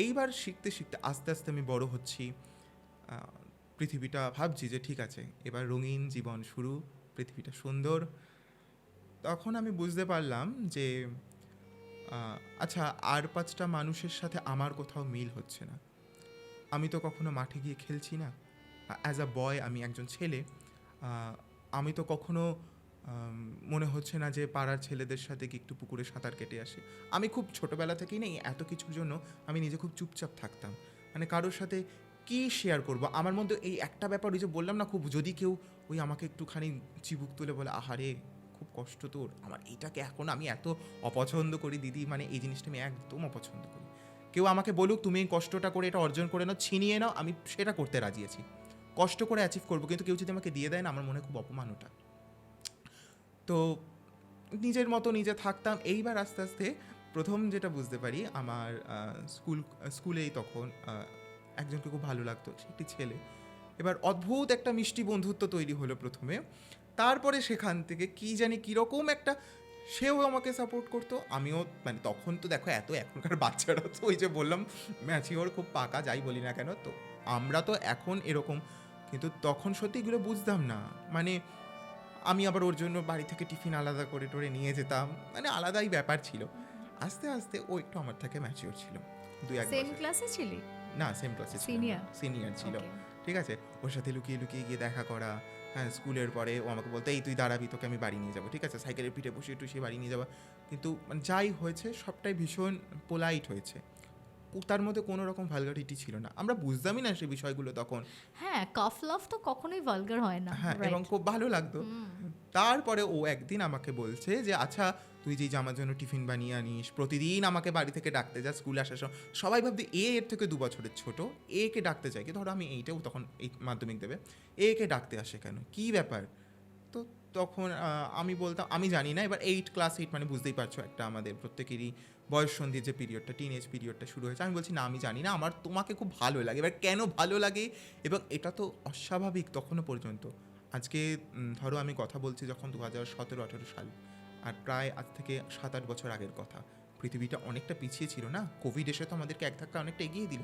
এইবার শিখতে শিখতে আস্তে আস্তে আমি বড় হচ্ছি, পৃথিবীটা ভাবছি যে ঠিক আছে, এবার রঙিন জীবন শুরু, পৃথিবীটা সুন্দর। তখন আমি বুঝতে পারলাম যে আচ্ছা, আর 5টা মানুষের সাথে আমার কোথাও মিল হচ্ছে না। আমি তো কখনো মাঠে গিয়ে খেলছি না, অ্যাজ আ বয়, আমি একজন ছেলে। আমি তো কখনো মনে হচ্ছে না যে পাড়ার ছেলেদের সাথে কি একটু পুকুরে সাঁতার কেটে আসে। আমি খুব ছোটোবেলা থেকেই নেই এত কিছুর জন্য আমি নিজে খুব চুপচাপ থাকতাম, মানে কারোর সাথে কি শেয়ার করব। আমার মধ্যে এই একটা ব্যাপার, ওই যে বললাম না, খুব যদি কেউ ওই আমাকে একটুখানি চিবুক তুলে বলে আহারে খুব কষ্ট তোর, আমার এইটাকে এখন আমি এত অপছন্দ করি দিদি, মানে এই জিনিসটা আমি একদম অপছন্দ করি। কেউ আমাকে বলুক তুমি এই কষ্টটা করে এটা অর্জন করে নাও, ছিনিয়ে নাও, আমি সেটা করতে রাজি আছি, কষ্ট করে অ্যাচিভ করবো। কিন্তু কেউ যদি আমাকে দিয়ে দেয় না, আমার মনে হয় খুব অপমান ওটা। তো নিজের মতো নিজে থাকতাম। এইবার আস্তে আস্তে প্রথম যেটা বুঝতে পারি, আমার স্কুলেই তখন একজনকে খুব ভালো লাগতো, সে একটি ছেলে। এবার অদ্ভুত একটা মিষ্টি বন্ধুত্ব তৈরি হলো প্রথমে। তারপরে সেখান থেকে কি জানি কীরকম একটা, সেও আমাকে সাপোর্ট করতো, আমিও, মানে তখন তো দেখো এখনকার বাচ্চারা তো ওই যে বললাম ম্যাচিওর, খুব পাকা, যাই বলি না কেন, তো আমরা তো এখন এরকম, কিন্তু তখন সত্যি এগুলো বুঝতাম না। মানে আমি আবার ওর জন্য বাড়ি থেকে টিফিন আলাদা করে টোরে নিয়ে যেতাম, মানে আলাদাই ব্যাপার ছিল। আস্তে আস্তে ও একটু আমার থেকে ম্যাচিওর ছিল, 2-1 সেম বছর। ক্লাসে ছিলি? না, সেম ক্লাসে ছিল, সিনিয়র? সিনিয়র ছিল। ওকে। ঠিক আছে, ওর সাথে লুকিয়ে লুকিয়ে গিয়ে দেখা করা। হ্যাঁ, স্কুলের পরে ও আমাকে বলতো এই তুই দাঁড়াবি, তোকে আমি বাড়ি নিয়ে যাবো, ঠিক আছে, সাইকেলের পিঠে বসিয়ে টুসিয়ে বাড়ি নিয়ে যাওয়া। কিন্তু মানে যাই হয়েছে সবটাই ভীষণ পোলাইট হয়েছে, তার মধ্যে কোনো রকম ভালগারিটি ছিল না। আমরা বুঝতামই না সেই বিষয়গুলো তখন। হ্যাঁ, কাফ লাভ তো কখনোই ভালগার হয় না। হ্যাঁ, এবং রাইট। খুব ভালো লাগতো। তারপরে ও একদিন আমাকে বলছে যে আচ্ছা, তুই যেই জামার জন্য টিফিন বানিয়ে আনিস, প্রতিদিন আমাকে বাড়ি থেকে ডাকতে যা স্কুলে আসার সময়, সবাই ভাবতে এর থেকে 2 বছরের ছোট, একে ডাকতে চাই কি, ধরো আমি এইটাও তখন এই মাধ্যমিক দেবে, একে ডাকতে আসে কেন, কি ব্যাপার? তো তখন আমি বলতাম আমি জানি না। এবার ক্লাস 8 মানে বুঝতেই পারছো, একটা আমাদের প্রত্যেকেরই বয়ঃসন্ধির যে পিরিয়ডটা, টিনেজ পিরিয়ডটা শুরু হয়েছে। আমি বলছি না, আমি জানি না, আমার তোমাকে খুব ভালো লাগে। এবার কেন ভালো লাগে, এবং এটা তো অস্বাভাবিক তখনও পর্যন্ত। আজকে ধরো আমি কথা বলছি যখন 2017-18 সাল, আর প্রায় আজ থেকে 7-8 বছর আগের কথা। পৃথিবীটা অনেকটা পিছিয়ে ছিল না, কোভিড এসে তো আমাদেরকে এক ধাক্কা অনেকটা এগিয়ে দিল।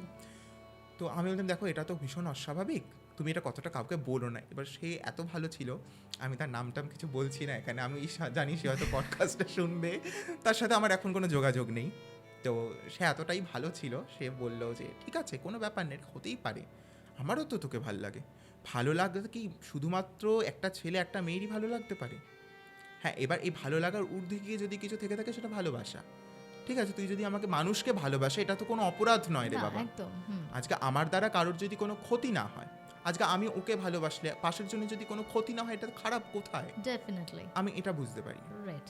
তো আমি বললাম দেখো, এটা তো ভীষণ অস্বাভাবিক, তুমি এটা কতটা কাউকে বলো না। এবার সে এত ভালো ছিল, আমি তার নামটাম কিছু বলছি না এখানে, আমি জানি সে হয়তো পডকাস্টটা শুনবে, তার সাথে আমার এখন কোনো যোগাযোগ নেই। তো সে এতটাই ভালো ছিল, সে বলল যে ঠিক আছে, কোনো ব্যাপার নেই, হতেই পারে, আমারও তো তোকে ভালো লাগে। ভালো লাগতে কি শুধুমাত্র একটা ছেলে একটা মেয়েরই ভালো লাগতে পারে? হ্যাঁ, এবার এই ভালো লাগার ঊর্ধ্বে গিয়ে যদি কিছু থেকে থাকে সেটা ভালোবাসা। ঠিক আছে, তুই যদি আমাকে মানুষকে ভালোবাসে, এটা তো কোনো অপরাধ নয় রে না, বাবা। একদম। আজকে আমার দ্বারা কারোর যদি কোনো ক্ষতি না হয়, আজকে আমি ওকে ভালোবাসলে পাশের জন্য যদি কোনো ক্ষতি না হয়, এটা খারাপ কোথায়? ডেফিনেটলি। আমি এটা বুঝতে পারি। রাইট।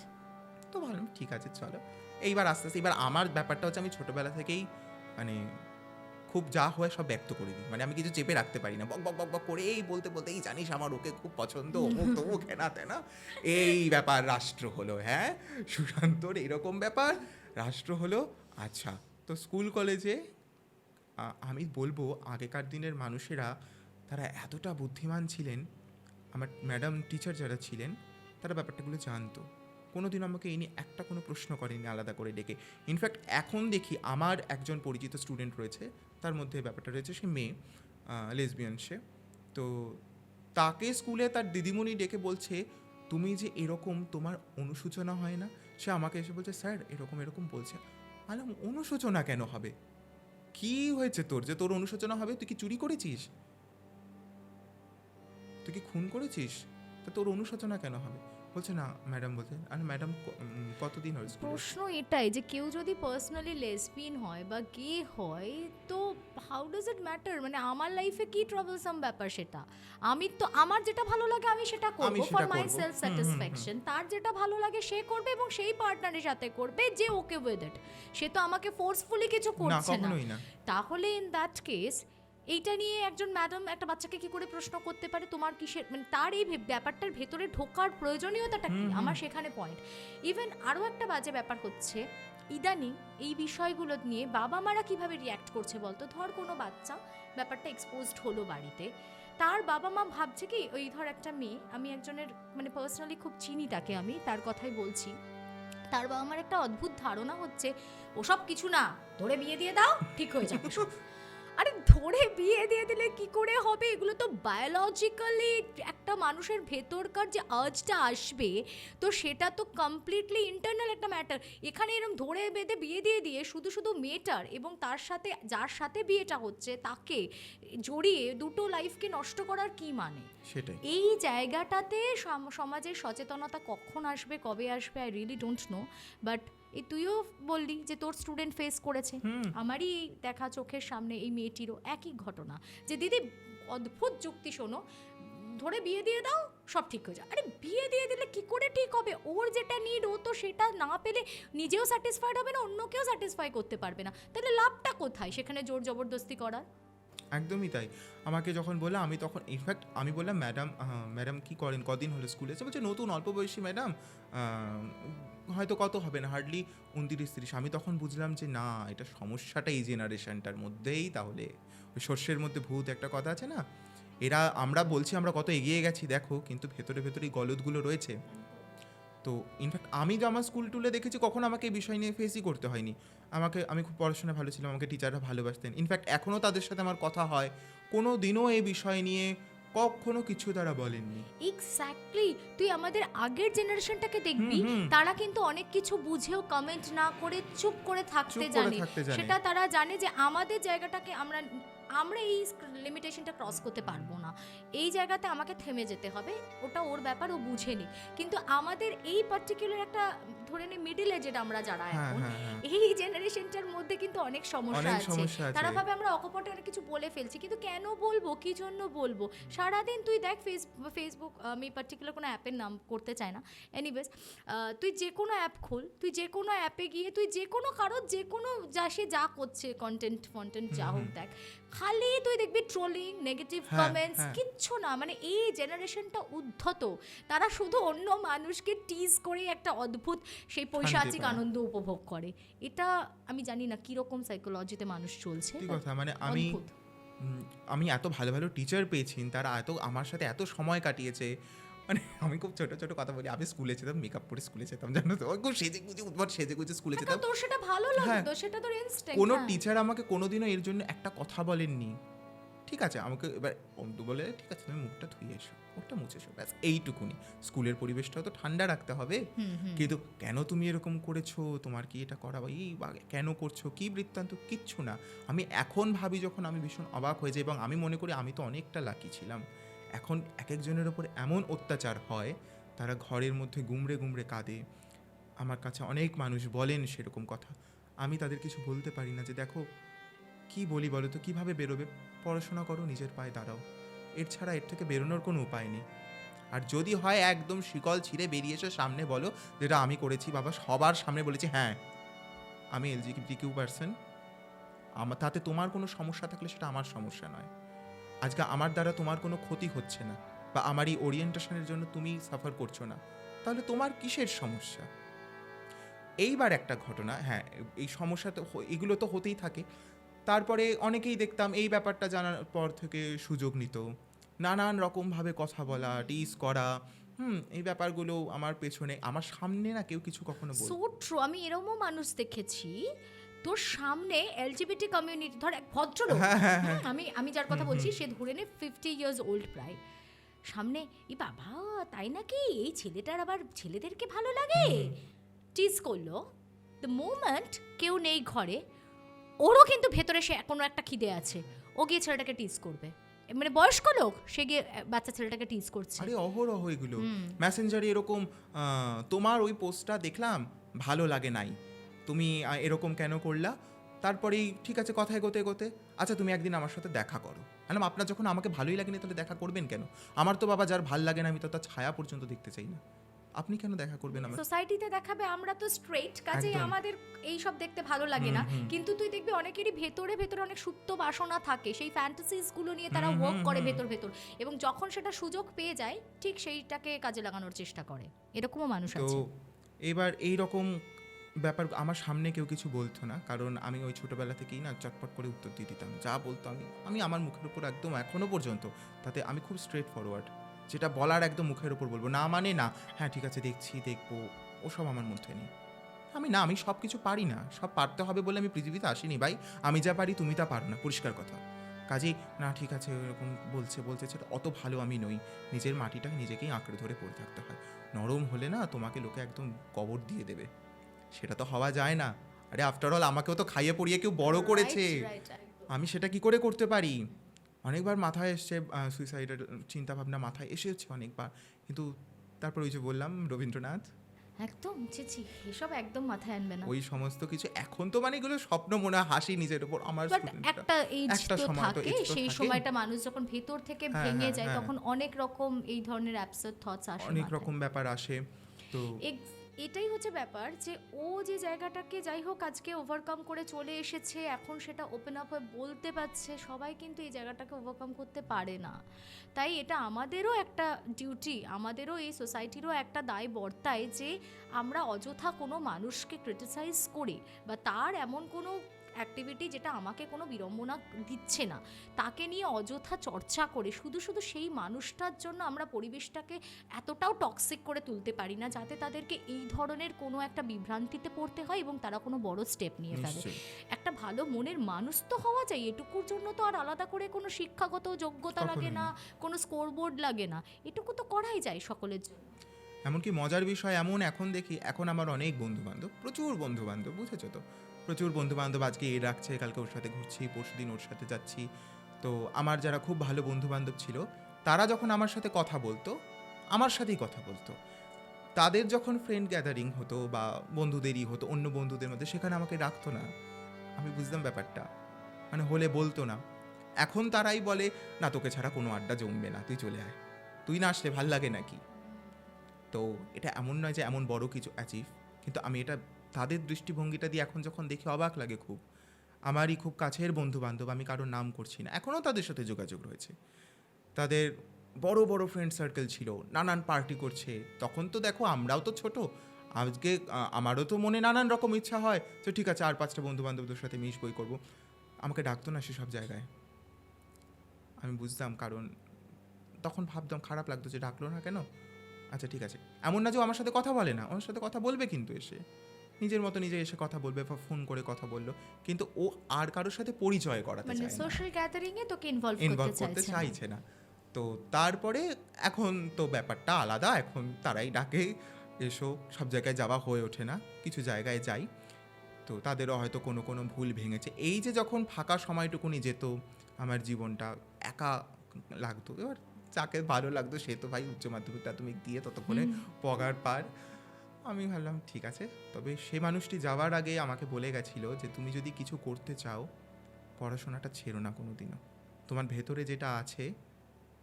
তো ভাবলাম ঠিক আছে চলো। এইবার আস্তে আস্তে, এবার আমার ব্যাপারটা হচ্ছে আমি ছোটোবেলা থেকেই মানে খুব যা হয় সব ব্যক্ত করে দিই, মানে আমি কিছু চেপে রাখতে পারি না, বক বক বক বক করে এই বলতে বলতে, এই জানিস আমার ওকে খুব পছন্দ, অমুক তমুক হেনা তেনা, এই ব্যাপার রাষ্ট্র হলো। হ্যাঁ, সুশান্তর এরকম ব্যাপার, রাষ্ট্র হলো। আচ্ছা, তো স্কুল কলেজে আমি বলবো আগেকার দিনের মানুষেরা, তারা এতটা বুদ্ধিমান ছিলেন। আমার ম্যাডাম টিচার যারা ছিলেন, তারা ব্যাপারটাগুলো জানতো, কোনো দিন আমাকে এই নিয়ে একটা কোনো প্রশ্ন করেনি আলাদা করে ডেকে। ইনফ্যাক্ট এখন দেখি আমার একজন পরিচিত স্টুডেন্ট রয়েছে, তার মধ্যে ব্যাপারটা রয়েছে, সে মেয়ে, লেসবিয়ান সে। তো তাকে স্কুলে তার দিদিমণি ডেকে বলছে তুমি যে এরকম, তোমার অনুশোচনা হয় না? সে আমাকে এসে বলছে স্যার এরকম এরকম বলছে। আলাম, অনুশোচনা কেন হবে? কি হয়েছে তোর যে তোর অনুশোচনা হবে? তুই কি চুরি করেছিস? তুই কি খুন করেছিস? তা তোর অনুশোচনা কেন হবে? বলছে না ম্যাডাম বলতে, আর ম্যাডাম কতদিন হলো স্কুলে? প্রশ্ন এটাই যে কেউ যদি পার্সোনালি লেসবিয়ান হয় বা গে হয় তো হাউ ডাজ ইট ম্যাটার, মানে আমার লাইফে কি ট্রাবলসাম ব্যাপার সেটা? আমি তো আমার যেটা ভালো লাগে আমি সেটা করব আমি সেটা ফর মাই করবো। সেলফ স্যাটিসফ্যাকশন, তার যেটা ভালো লাগে সে করবে এবং সেই পার্টনারের সাথে করবে যে ওকে উইথ ইট, সে তো আমাকে ফোর্সফুলি কিছু না, করছে না। কখনোই না। তাহলে ইন দ্যাট কেস এইটা নিয়ে একজন ম্যাডাম একটা বাচ্চাকে কি করে প্রশ্ন করতে পারে তোমার কিসের, মানে তার এই ব্যাপারটার ভেতরে ঢোকার প্রয়োজনীয়তাটা কি, আমার সেখানে পয়েন্ট। ইভেন আরও একটা বাজে ব্যাপার হচ্ছে ইদানিং এই বিষয়গুলো নিয়ে বাবা মারা কিভাবে রিয়্যাক্ট করছে বলতো। ধর কোনো বাচ্চা ব্যাপারটা এক্সপোজড হলো বাড়িতে, তার বাবা মা ভাবছে কি ওই ধর একটা মেয়ে, আমি একজনের মানে পার্সোনালি খুব চিনি তাকে, আমি তার কথাই বলছি, তার বাবা মার একটা অদ্ভুত ধারণা হচ্ছে ওসব কিছু না, ধরে বিয়ে দিয়ে দাও ঠিক হয়ে যাবে সব। আরে ধরে বিয়ে দিয়ে দিলে কি করে হবে? এগুলো তো বায়োলজিক্যালি একটা মানুষের ভেতরকার যে আর্জটা আসবে তো সেটা তো কমপ্লিটলি ইন্টারনাল একটা ম্যাটার। এখানে এরকম ধরে বেঁধে বিয়ে দিয়ে দিয়ে শুধু শুধু মেয়েটার এবং তার সাথে যার সাথে বিয়েটা হচ্ছে তাকে জড়িয়ে দুটো লাইফকে নষ্ট করার কি মানে? সেটাই। এই জায়গাটাতে সমাজের সচেতনতা কখন আসবে, কবে আসবে, I really don't know. But এই তুইও বললি যে তোর স্টুডেন্ট ফেস করেছে, আমারই এই দেখা চোখের সামনে এই মেয়েটিরও একই ঘটনা, যে দিদি অদ্ভুত যুক্তি শোনো, ধরে বিয়ে দিয়ে দাও সব ঠিক হয়ে যায়। আরে বিয়ে দিয়ে দিলে কি করে ঠিক হবে? ওর যেটা নিড ও তো সেটা না পেলে নিজেও স্যাটিসফাইড হবে না, অন্যকেও স্যাটিসফাই করতে পারবে না, তাহলে লাভটা কোথায় সেখানে জোর জবরদস্তি করার? একদমই তাই। আমাকে যখন বললো আমি তখন ইনফ্যাক্ট আমি বললাম ম্যাডাম ম্যাডাম কী করেন, কদিন হলো স্কুলে এসে? বলছে নতুন অল্প বয়সী ম্যাডাম, হয়তো কত হবে না, হার্ডলি 29-30। আমি তখন বুঝলাম যে না, এটা সমস্যাটা এই জেনারেশনটার মধ্যেই। তাহলে ওই শস্যের মধ্যে ভূত একটা কথা আছে না, এরা আমরা বলছি আমরা কত এগিয়ে গেছি দেখো, কিন্তু ভেতরে ভেতরে এই গলদগুলো রয়েছে। তো ইনফ্যাক্ট আমি যে আমার স্কুল টুলে দেখেছি কখনো আমাকে এই বিষয় নিয়ে ফেসই করতে হয়নি। আমি খুব পড়াশোনা ভালো ছিলাম, আমাকে টিচাররা ভালোবাসতেন। ইনফ্যাক্ট এখনও তাদের সাথে আমার কথা হয়, কোনো দিনও এই বিষয় নিয়ে কখনো কিছু তারা বলেননি। এক্স্যাক্টলি, তুই আমাদের আগের জেনারেশনটাকে দেখবি, তারা কিন্তু অনেক কিছু বুঝেও কমেন্ট না করে চুপ করে থাকতে জানে। সেটা তারা জানে যে আমাদের জায়গাটাকে আমরা এই লিমিটেশনটা ক্রস করতে পারবো না, এই জায়গাতে আমাকে থেমে যেতে হবে, ওটা ওর ব্যাপার, ও বুঝেনি। কিন্তু আমাদের এই পার্টিকুলার একটা ধরে নে মিডল এজেড আমরা যারা এখন, এই জেনারেশনটার মধ্যে কিন্তু অনেক সমস্যা আছে। তারা ভাবে আমরা অকপটে অনেক কিছু বলে ফেলছি, কিন্তু কেন বলবো, কি জন্য বলবো? সারাদিন তুই দেখ ফেসবুক, আমি পার্টিকুলার কোনো অ্যাপের নাম করতে চাই না, এনিওয়েজ তুই যে কোনো অ্যাপ খোল, তুই যে কোনো অ্যাপে গিয়ে তুই যে কোনো কারোর যে কোনো সে যা করছে কন্টেন্ট যা হোক দেখ, খালি তুই দেখবি ট্রোলিং, নেগেটিভ কমেন্টস, কিচ্ছু না। মানে এই জেনারেশনটা উদ্ধত, তারা শুধু অন্য মানুষকে টিজ করে একটা অদ্ভুত সেই পৈশাচিক আনন্দ উপভোগ করে। এটা আমি জানি না কিরকম সাইকোলজিতে মানুষ চলছে। কথা মানে আমি এত ভালো ভালো টিচার পেয়েছি, তারা আমার সাথে এত সময় কাটিয়েছে। মানে আমি খুব ছোট ছোট কথা বলি, আমি স্কুলে যেতাম, মেকআপ পরে স্কুলে যেতাম, জানো তো, খুব সেজে গুজে স্কুলে যেতাম। তোর সেটা ভালো লাগতো, সেটা তোর ইনস্ট্যান্ট। কোনো টিচার আমাকে কোনোদিনও এর জন্য একটা কথা বলেননি। ঠিক আছে, আমাকে এবার অন্তু বলে ঠিক আছে তুমি মুখটা ধুয়ে এসো, মুখটা মুছে এসো, ব্যাস এইটুকুনি। স্কুলের পরিবেশটাও তো ঠান্ডা রাখতে হবে, কিন্তু কেন তুমি এরকম করেছো, তোমার কি এটা করা বা কেন করছো, কি বৃত্তান্ত, কিচ্ছু না। আমি এখন ভাবি যখন, আমি ভীষণ অবাক হয়ে যাই, এবং আমি মনে করি আমি তো অনেকটা লাকি ছিলাম। এখন এক একজনের ওপর এমন অত্যাচার হয়, তারা ঘরের মধ্যে গুমড়ে গুমড়ে কাঁদে। আমার কাছে অনেক মানুষ বলেন সেরকম কথা, আমি তাদের কিছু বলতে পারি না যে দেখো কি বলি বলো তো, কীভাবে বেরোবে? পড়াশোনা করো, নিজের পায়ে দাঁড়াও, এর ছাড়া এর থেকে বেরোনোর কোনো উপায় নেই। আর যদি হয় একদম শিকল ছিঁড়ে বেরিয়ে এসে সামনে বলো যেটা আমি করেছি, বাবা সবার সামনে বলেছি হ্যাঁ আমি LGBTQ পার্সন, তাতে তোমার কোনো সমস্যা থাকলে সেটা আমার সমস্যা নয়। আজকে আমার দ্বারা তোমার কোনো ক্ষতি হচ্ছে না, বা আমার এই ওরিয়েন্টেশনের জন্য তুমি সাফার করছো না, তাহলে তোমার কিসের সমস্যা? এইবার একটা ঘটনা, হ্যাঁ এই সমস্যা তো এগুলো তো হতেই থাকে। তারপরে অনেকেই দেখতাম এই ব্যাপারটা জানার পর থেকে সুযোগ নিত, নানান রকমভাবে কথা বলা, টিজ করা, এই ব্যাপারগুলো আমার পেছনে, আমার সামনে না কেউ কিছু কখনো বলে। সো ট্রু, আমি এরকমও মানুষ দেখেছি তোর সামনে LGBT কমিউনিটি, ধর এক ভদ্রলোক, আমি যার কথা বলছি সে ধরে নে 50 ইয়ার্স ওল্ড প্রায়, সামনে ই বাবা তাই নাকি, এই ছেলেটার আবার ছেলেদেরকে ভালো লাগে, টিজ করলো। দ্য মোমেন্ট কেউ নেই ঘরে, ওরও কিন্তু ভেতরে সে কোনো একটা খিদে আছে, ও গিয়ে ছেলেটাকে টিজ করবে। মানে বয়স্ক লোক সে গিয়ে বাচ্চা ছেলেটাকে টিজ করছে। আরে অহরহ এগুলো মেসেঞ্জারে এরকম তোমার ওই পোস্টটা দেখলাম ভালো লাগে নাই, তুমি এরকম কেন করলা, তারপরেই ঠিক আছে কথা এগোতে এগোতে আচ্ছা তুমি একদিন আমার সাথে দেখা করো। মানে আপনার যখন আমাকে ভালোই লাগেনি তাহলে দেখা করবেন কেন? আমার তো বাবা যার ভাল লাগে না আমি তো তার ছায়া পর্যন্ত দেখতে চাই না, আপনি কেন দেখা করবেন আমার? সোসাইটিতে দেখাবে আমরা তো স্ট্রেট, কাজেই একদম। আমাদের এই সব দেখতে ভালো লাগে না, কিন্তু তুই দেখবি অনেকেরই ভেতরে ভেতরে অনেক সুপ্ত বাসনা থাকে, সেই ফ্যান্টাসিজ গুলো নিয়ে তারা ওয়ার্ক করে ভেতর ভেতর, এবং যখন সেটা সুযোগ পেয়ে যায় ঠিক সেইটাকে কাজে লাগানোর চেষ্টা করে, এরকমও মানুষ তো আছে। এবার এই রকম ব্যাপার আমার সামনে কেউ কিছু বলতো না, কারণ আমি ওই ছোটবেলা থেকেই না চটপট করে উত্তর দিয়ে দিতাম, যা বলতো আমি আমি আমার মুখের উপর একদম এখনো পর্যন্ত তাতে আমি খুব স্ট্রেট ফরওয়ার্ড, যেটা বলার একদম মুখের উপর বলবো, না মানে না, হ্যাঁ ঠিক আছে দেখছি দেখবো, ওসব আমার মধ্যে নেই। আমি সব কিছু পারি না, সব পারতে হবে বলে আমি পৃথিবীতে আসিনি ভাই, আমি যা পারি তুমি তা পারো না, পরিষ্কার কথা। কাজেই না ঠিক আছে এরকম বলছে বলছে সেটা অত ভালো আমি নই, নিজের মাটিটা নিজেকেই আঁকড়ে ধরে পড়ে থাকতে হয়, নরম হলে না তোমাকে লোকে একদম কবর দিয়ে দেবে, সেটা তো হওয়া যায় না। আরে আফটার অল আমাকেও তো খাইয়ে পড়িয়ে কেউ বড় করেছে, আমি সেটা কি করে করতে পারি? অনেকবার মাথায় এসছে সুইসাইডের চিন্তাভাবনা মাথায় এসেছে অনেকবার, কিন্তু তারপর ওই যে বললাম রবীন্দ্রনাথ, একদম ছি, এসব একদম মাথায় আনবে না। ওই সমস্ত কিছু এখন তো মানে এগুলো স্বপ্ন মনে হয়, হাসি নিজের উপর আমার বাট studentরা। একটা এজ একটা তো সময় তো থাকে, age তো সেই থাকে। সময়টা মানুষ যখন ভেতর থেকে হ্যাঁ, ভেঙে হ্যাঁ, যায় হ্যাঁ। তখন অনেক রকম এই ধরনের অ্যাবসার্ড থটস আসে অনেক মাথায়। রকম ব্যাপার আসে। তো এটাই হচ্ছে ব্যাপার যে ও যে জায়গাটাকে যাই হোক আজকে ওভারকাম করে চলে এসেছে, এখন সেটা ওপেন আপ হয়ে বলতে পারছে, সবাই কিন্তু এই জায়গাটাকে ওভারকাম করতে পারে না। তাই এটা আমাদেরও একটা ডিউটি, আমাদেরও এই সোসাইটিরও একটা দায় বর্তায় যে আমরা অযথা কোনো মানুষকে ক্রিটিসাইজ করি বা তার এমন কোনো অ্যাক্টিভিটি যেটা আমাকে কোনো বিড়ম্বনা দিচ্ছে না তাকে নিয়ে অযথা চর্চা করে শুধু শুধু সেই মানুষটার জন্য আমরা পরিবেশটাকে এতটাও টক্সিক করে তুলতে পারি না যাতে তাদেরকে এই ধরনের কোনো একটা বিভ্রান্তিতে পড়তে হয় এবং তারা কোনো বড় স্টেপ নিয়ে ফেলে। নিশ্চয়ই একটা ভালো মনের মানুষ তো হওয়া যায়, এটুকুর জন্য তো আর আলাদা করে কোনো শিক্ষাগত যোগ্যতা লাগে কখনোই না, না। কোনো স্কোরবোর্ড লাগে না, এটুকু তো করাই যায় সকলের জন্য। এমনকি মজার বিষয় এমন এখন দেখি, এখন আমার অনেক বন্ধু বান্ধব, প্রচুর বন্ধু বান্ধব, বুঝেছো তো, প্রচুর বন্ধু বান্ধব, আজকে এ রাখছে কালকে ওর সাথে ঘুরছি, পরশুদিন ওর সাথে যাচ্ছি। তো আমার যারা খুব ভালো বন্ধু বান্ধব ছিল তারা যখন আমার সাথে কথা বলতো, আমার সাথেই কথা বলতো, তাদের যখন ফ্রেন্ড গ্যাদারিং হতো বা বন্ধুদেরই হতো অন্য বন্ধুদের মধ্যে, সেখানে আমাকে ডাকতো না। আমি বুঝতাম ব্যাপারটা, মানে হলে বলতো না। এখন তারাই বলে না তোকে ছাড়া কোনো আড্ডা জমবে না, তুই চলে আয়, তুই না আসলে ভাল লাগে নাকি। তো এটা এমন নয় যে এমন বড় কিছু অ্যাচিভ, কিন্তু আমি এটা তাদের দৃষ্টিভঙ্গিটা দিয়ে এখন যখন দেখি অবাক লাগে খুব। আমারই খুব কাছের বন্ধু বান্ধব, আমি কারোর নাম করছি না, এখনও তাদের সাথে যোগাযোগ রয়েছে, তাদের বড় বড় ফ্রেন্ড সার্কেল ছিল, নানান পার্টি করছে। তখন তো দেখো আমরাও তো ছোট, আজকে আমারও তো মনে নানান রকম ইচ্ছা হয় তো ঠিক আছে আর 5টা বন্ধু বান্ধবদের সাথে মিশ বই করবো, আমাকে ডাকতো না সেসব জায়গায়। আমি বুঝতাম, কারণ তখন ভাবতাম খারাপ লাগতো যে ডাকলো না কেন। আচ্ছা ঠিক আছে, এমন না যে ও আমার সাথে কথা বলে না, আমার সাথে কথা বলবে, কিন্তু এসে নিজের মতো নিজে এসে কথা বলবে বা ফোন করে কথা বললো, কিন্তু ও আর কারোর সাথে পরিচয় করাতে মানে চায় না, সোশ্যাল গ্যাদারিং এ তোকে ইনভলভ ইনভলভ করতে করতে চাইছে না। চাইছে না। তো তারপরে এখন তো ব্যাপারটা আলাদা, এখন তারাই ডাকে, এসো, সব জায়গায় যাওয়া হয়ে ওঠে না, কিছু জায়গায় যাই। তো তাদেরও হয়তো কোনো কোনো ভুল ভেঙেছে, এই যে যখন ফাঁকা সময়টুকুনি যেত আমার জীবনটা একা লাগতো, এবার যাকে ভালো লাগতো সে তো ভাই উচ্চ মাধ্যমিক প্রাথমিক দিয়ে ততক্ষণে পগার পার। আমি ভাবলাম ঠিক আছে, তবে সে মানুষটি যাওয়ার আগে আমাকে বলে গেছিল যে তুমি যদি কিছু করতে চাও পড়াশোনাটা ছেড়ো না কোনো দিনও, তোমার ভেতরে যেটা আছে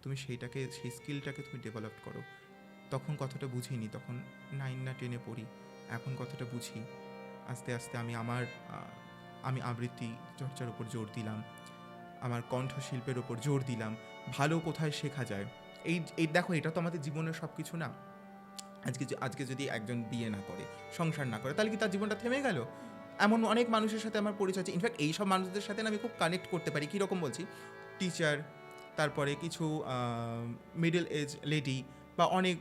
তুমি সেইটাকে, সেই স্কিলটাকে তুমি ডেভেলপ করো। তখন কথাটা বুঝিনি, তখন 9 না 10-এ পড়ি, এখন কথাটা বুঝি। আস্তে আস্তে আমি আবৃত্তি চর্চার উপর জোর দিলাম, আমার কণ্ঠশিল্পের ওপর জোর দিলাম, ভালো কোথায় শেখা যায়। এই দেখো এটা তো আমাদের জীবনের সব কিছু না। আজকে যদি একজন বিয়ে না করে, সংসার না করে, তাহলে কি তার জীবনটা থেমে গেল? এমন অনেক মানুষের সাথে আমার পরিচয় আছে, ইনফ্যাক্ট এইসব মানুষদের সাথে না আমি খুব কানেক্ট করতে পারি। কীরকম বলছি, টিচার, তারপরে কিছু মিডল এজ লেডি বা অনেক